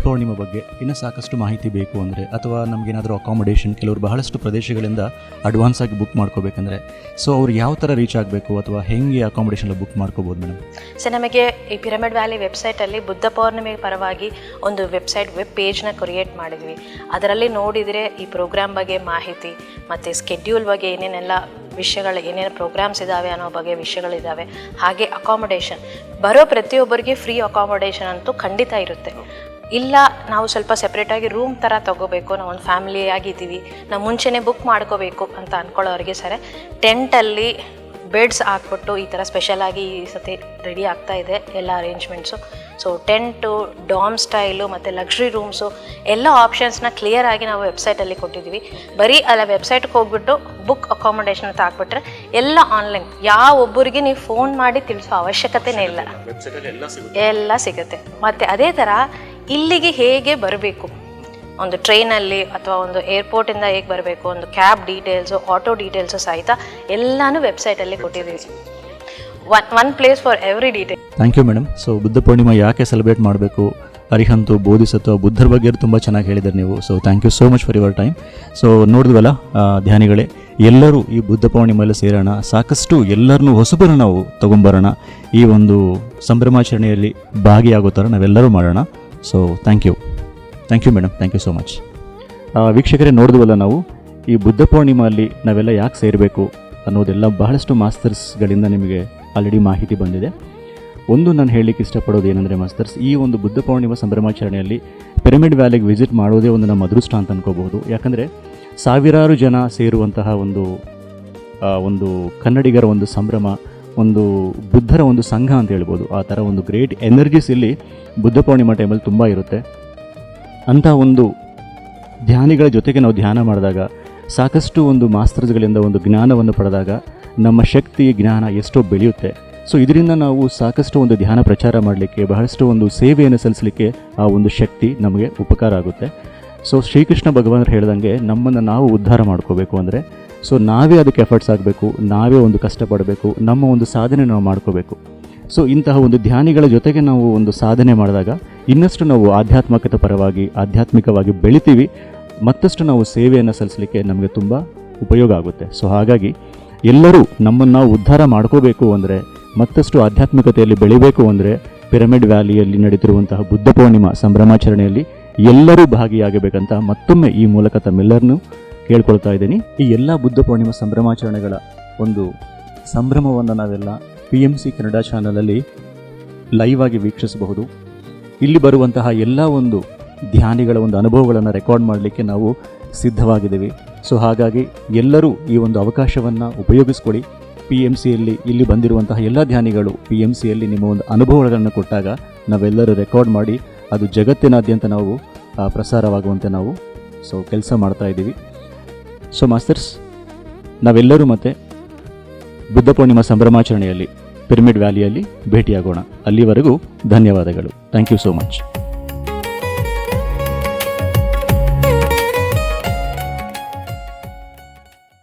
ಪೌರ್ಣಿಮೆ ಬಗ್ಗೆ ಇನ್ನೂ ಸಾಕಷ್ಟು ಮಾಹಿತಿ ಬೇಕು ಅಂದರೆ, ಅಥವಾ ನಮಗೇನಾದರೂ ಅಕಾಮಿಡೇಷನ್, ಕೆಲವರು ಬಹಳಷ್ಟು ಪ್ರದೇಶಗಳಿಂದ ಅಡ್ವಾನ್ಸ್ ಆಗಿ ಬುಕ್ ಮಾಡ್ಕೋಬೇಕಂದ್ರೆ, ಸೊ ಅವ್ರು ಯಾವ ಥರ ರೀಚ್ ಆಗಬೇಕು ಅಥವಾ ಹೆಂಗೆ ಅಕಾಮಿಡೇಷನ್ ಬುಕ್ ಮಾಡ್ಕೋಬೋದು ಮೇಡಮ್? ಸೊ ನಮಗೆ ಈ ಪಿರಮಿಡ್ ವ್ಯಾಲಿ ವೆಬ್ಸೈಟಲ್ಲಿ ಬುದ್ಧ ಪೌರ್ಣಿಮೆ ಪರವಾಗಿ ಒಂದು ವೆಬ್ ಪೇಜ್ನ ಕ್ರಿಯೇಟ್ ಮಾಡಿದ್ವಿ. ಅದರಲ್ಲಿ ನೋಡಿದರೆ ಈ ಪ್ರೋಗ್ರಾಮ್ ಬಗ್ಗೆ ಮಾಹಿತಿ ಮತ್ತು ಸ್ಕೆಡ್ಯೂಲ್ ಬಗ್ಗೆ ಏನೇನೆಲ್ಲ ವಿಷಯಗಳು, ಏನೇನು ಪ್ರೋಗ್ರಾಮ್ಸ್ ಇದ್ದಾವೆ ಅನ್ನೋ ಬಗ್ಗೆ ವಿಷಯಗಳಿದ್ದಾವೆ. ಹಾಗೆ ಅಕಾಮಿಡೇಷನ್, ಬರೋ ಪ್ರತಿಯೊಬ್ಬರಿಗೆ ಫ್ರೀ ಅಕಾಮಿಡೇಷನ್ ಅಂತೂ ಖಂಡಿತ ಇರುತ್ತೆ. ಇಲ್ಲ ನಾವು ಸ್ವಲ್ಪ ಸೆಪ್ರೇಟಾಗಿ ರೂಮ್ ಥರ ತೊಗೋಬೇಕು, ನಾವು ಒಂದು ಫ್ಯಾಮಿಲಿ ಆಗಿದ್ದೀವಿ, ನಾವು ಮುಂಚೆನೇ ಬುಕ್ ಮಾಡ್ಕೋಬೇಕು ಅಂತ ಅಂದ್ಕೊಳ್ಳೋರಿಗೆ ಸರಿ ಟೆಂಟಲ್ಲಿ ಬೆಡ್ಸ್ ಹಾಕ್ಬಿಟ್ಟು ಈ ಥರ ಸ್ಪೆಷಲಾಗಿ ಈ ಸತಿ ರೆಡಿ ಆಗ್ತಾ ಇದೆ ಎಲ್ಲ arrangements. So tent, dam style ಮತ್ತು ಲಕ್ಸುರಿ ರೂಮ್ಸು ಎಲ್ಲ ಆಪ್ಷನ್ಸ್ನ ಕ್ಲಿಯರಾಗಿ ನಾವು ವೆಬ್ಸೈಟಲ್ಲಿ ಕೊಟ್ಟಿದ್ದೀವಿ. ಬರೀ ಅಲ್ಲ ವೆಬ್ಸೈಟ್ಗೆ ಹೋಗ್ಬಿಟ್ಟು ಬುಕ್ ಅಕಾಮಿಡೇಷನ್ ಅಂತ ಹಾಕ್ಬಿಟ್ರೆ ಎಲ್ಲ ಆನ್ಲೈನ್, ಯಾವ ಒಬ್ಬರಿಗೆ ನೀವು ಫೋನ್ ಮಾಡಿ ತಿಳಿಸೋ ಅವಶ್ಯಕತೆನೇ ಇಲ್ಲ, ಎಲ್ಲ ಸಿಗುತ್ತೆ. ಮತ್ತು ಅದೇ ಥರ ಇಲ್ಲಿಗೆ ಹೇಗೆ ಬರಬೇಕು, ಒಂದು ಟ್ರೈನಲ್ಲಿ ಅಥವಾ ಒಂದು ಏರ್ಪೋರ್ಟಿಂದ ಹೇಗೆ ಬರಬೇಕು, ಒಂದು ಕ್ಯಾಬ್ ಡೀಟೇಲ್ಸು, ಆಟೋ ಡೀಟೇಲ್ಸು ಸಹಿತ ಎಲ್ಲನೂ ವೆಬ್ಸೈಟಲ್ಲಿ ಕೊಟ್ಟಿದ್ದೀವಿ. One place for every detail. Thank you madam. So Buddha Purnima ಯಾಕೆ ಸೆಲೆಬ್ರೇಟ್ ಮಾಡಬೇಕು, ಅರಿಹಂತು, ಬೋಧಿಸತ್ವ, ಬುದ್ಧರ ಬಗ್ಗೆ ತುಂಬ ಚೆನ್ನಾಗಿ ಹೇಳಿದ್ದಾರೆ ನೀವು. So thank you so much for your time. So ನೋಡಿದ್ವಲ್ಲ ಧ್ಯಾನಿಗಳೇ, ಎಲ್ಲರೂ ಈ ಬುದ್ಧ ಪೌರ್ಣಿಮೆಯಲ್ಲಿ ಸೇರೋಣ, ಸಾಕಷ್ಟು ಎಲ್ಲರನ್ನೂ ಹೊಸಬರು ನಾವು ತೊಗೊಂಬರೋಣ, ಈ ಒಂದು ಸಂಭ್ರಮಾಚರಣೆಯಲ್ಲಿ ಭಾಗಿಯಾಗೋ ಥರ ನಾವೆಲ್ಲರೂ ಮಾಡೋಣ. So thank you madam, thank you so much. ವೀಕ್ಷಕರೇ, ನೋಡಿದ್ವಲ್ಲ ನಾವು ಈ ಬುದ್ಧ ಪೂರ್ಣಿಮೆಯಲ್ಲಿ ನಾವೆಲ್ಲ ಯಾಕೆ ಸೇರಬೇಕು ಅನ್ನೋದೆಲ್ಲ ಬಹಳಷ್ಟು ಮಾಸ್ಟರ್ಸ್ಗಳಿಂದ ನಿಮಗೆ ಆಲ್ರೆಡಿ ಮಾಹಿತಿ ಬಂದಿದೆ. ಒಂದು ನಾನು ಹೇಳಲಿಕ್ಕೆ ಇಷ್ಟಪಡೋದು ಏನಂದರೆ ಮಾಸ್ಟರ್ಸ್, ಈ ಒಂದು ಬುದ್ಧ ಪೌರ್ಣಿಮಾ ಸಂಭ್ರಮಾಚರಣೆಯಲ್ಲಿ ಪಿರಮಿಡ್ ವ್ಯಾಲಿಗೆ ವಿಸಿಟ್ ಮಾಡೋದೇ ಒಂದು ನಮ್ಮ ಅದೃಷ್ಟ ಅಂತ ಅನ್ಕೋಬಹುದು. ಯಾಕಂದರೆ ಸಾವಿರಾರು ಜನ ಸೇರುವಂತಹ ಒಂದು ಕನ್ನಡಿಗರ ಒಂದು ಸಂಭ್ರಮ, ಒಂದು ಬುದ್ಧರ ಒಂದು ಸಂಘ ಅಂತ ಹೇಳ್ಬೋದು. ಆ ಥರ ಒಂದು ಗ್ರೇಟ್ ಎನರ್ಜೀಸ್ ಇಲ್ಲಿ ಬುದ್ಧ ಪೌರ್ಣಿಮಾ ಟೈಮಲ್ಲಿ ತುಂಬ ಇರುತ್ತೆ. ಅಂಥ ಒಂದು ಧ್ಯಾನಿಗಳ ಜೊತೆಗೆ ನಾವು ಧ್ಯಾನ ಮಾಡಿದಾಗ, ಸಾಕಷ್ಟು ಒಂದು ಮಾಸ್ಟರ್ಸ್ಗಳಿಂದ ಒಂದು ಜ್ಞಾನವನ್ನು ಪಡೆದಾಗ ನಮ್ಮ ಶಕ್ತಿ ಜ್ಞಾನ ಎಷ್ಟೋ ಬೆಳೆಯುತ್ತೆ. ಸೊ ಇದರಿಂದ ನಾವು ಸಾಕಷ್ಟು ಒಂದು ಧ್ಯಾನ ಪ್ರಚಾರ ಮಾಡಲಿಕ್ಕೆ, ಬಹಳಷ್ಟು ಒಂದು ಸೇವೆಯನ್ನು ಸಲ್ಲಿಸಲಿಕ್ಕೆ ಆ ಒಂದು ಶಕ್ತಿ ನಮಗೆ ಉಪಕಾರ ಆಗುತ್ತೆ. ಸೊ ಶ್ರೀಕೃಷ್ಣ ಭಗವಾನರು ಹೇಳ್ದಂಗೆ ನಮ್ಮನ್ನು ನಾವು ಉದ್ಧಾರ ಮಾಡ್ಕೋಬೇಕು ಅಂದರೆ ಸೊ ನಾವೇ ಅದಕ್ಕೆ ಎಫರ್ಟ್ಸ್ ಆಗಬೇಕು, ನಾವೇ ಒಂದು ಕಷ್ಟಪಡಬೇಕು, ನಮ್ಮ ಒಂದು ಸಾಧನೆ ನಾವು ಮಾಡ್ಕೋಬೇಕು. ಸೊ ಇಂತಹ ಒಂದು ಧ್ಯಾನಿಗಳ ಜೊತೆಗೆ ನಾವು ಒಂದು ಸಾಧನೆ ಮಾಡಿದಾಗ ಇನ್ನಷ್ಟು ನಾವು ಆಧ್ಯಾತ್ಮಿಕವಾಗಿ ಬೆಳಿತೀವಿ, ಮತ್ತಷ್ಟು ನಾವು ಸೇವೆಯನ್ನು ಸಲ್ಲಿಸಲಿಕ್ಕೆ ನಮಗೆ ತುಂಬ ಉಪಯೋಗ ಆಗುತ್ತೆ. ಸೊ ಹಾಗಾಗಿ ಎಲ್ಲರೂ ನಮ್ಮನ್ನು ನಾವು ಉದ್ಧಾರ ಮಾಡ್ಕೋಬೇಕು ಅಂದರೆ, ಮತ್ತಷ್ಟು ಆಧ್ಯಾತ್ಮಿಕತೆಯಲ್ಲಿ ಬೆಳಿಬೇಕು ಅಂದರೆ ಪಿರಮಿಡ್ ವ್ಯಾಲಿಯಲ್ಲಿ ನಡೀತಿರುವಂತಹ ಬುದ್ಧ ಪೂರ್ಣಿಮಾ ಸಂಭ್ರಮಾಚರಣೆಯಲ್ಲಿ ಎಲ್ಲರೂ ಭಾಗಿಯಾಗಬೇಕಂತ ಮತ್ತೊಮ್ಮೆ ಈ ಮೂಲಕ ತಮ್ಮೆಲ್ಲರನ್ನೂ ಕೇಳ್ಕೊಳ್ತಾ ಇದ್ದೀನಿ. ಈ ಎಲ್ಲ ಬುದ್ಧ ಪೂರ್ಣಿಮಾ ಸಂಭ್ರಮಾಚರಣೆಗಳ ಒಂದು ಸಂಭ್ರಮವನ್ನು ನಾವೆಲ್ಲ PMC ಕನ್ನಡ ಚಾನಲಲ್ಲಿ ಲೈವ್ ಆಗಿ ವೀಕ್ಷಿಸಬಹುದು. ಇಲ್ಲಿ ಬರುವಂತಹ ಎಲ್ಲ ಒಂದು ಧ್ಯಾನಿಗಳ ಒಂದು ಅನುಭವಗಳನ್ನು ರೆಕಾರ್ಡ್ ಮಾಡಲಿಕ್ಕೆ ನಾವು ಸಿದ್ಧವಾಗಿದ್ದೀವಿ. ಸೊ ಹಾಗಾಗಿ ಎಲ್ಲರೂ ಈ ಒಂದು ಅವಕಾಶವನ್ನು ಉಪಯೋಗಿಸ್ಕೊಳ್ಳಿ. PMCಯಲ್ಲಿ ಇಲ್ಲಿ ಬಂದಿರುವಂತಹ ಎಲ್ಲ ಧ್ಯಾನಿಗಳು PMCಯಲ್ಲಿ ನಿಮ್ಮ ಒಂದು ಅನುಭವಗಳನ್ನು ಕೊಟ್ಟಾಗ ನಾವೆಲ್ಲರೂ ರೆಕಾರ್ಡ್ ಮಾಡಿ ಅದು ಜಗತ್ತಿನಾದ್ಯಂತ ನಾವು ಪ್ರಸಾರವಾಗುವಂತೆ ನಾವು ಕೆಲಸ ಮಾಡ್ತಾ ಇದ್ದೀವಿ. ಸೊ ಮಾಸ್ಟರ್ಸ್, ನಾವೆಲ್ಲರೂ ಮತ್ತೆ ಬುದ್ಧ ಪೂರ್ಣಿಮಾ ಸಂಭ್ರಮಾಚರಣೆಯಲ್ಲಿ ಪಿರಮಿಡ್ ವ್ಯಾಲಿಯಲ್ಲಿ ಭೇಟಿಯಾಗೋಣ. ಅಲ್ಲಿವರೆಗೂ ಧನ್ಯವಾದಗಳು. Thank you so much.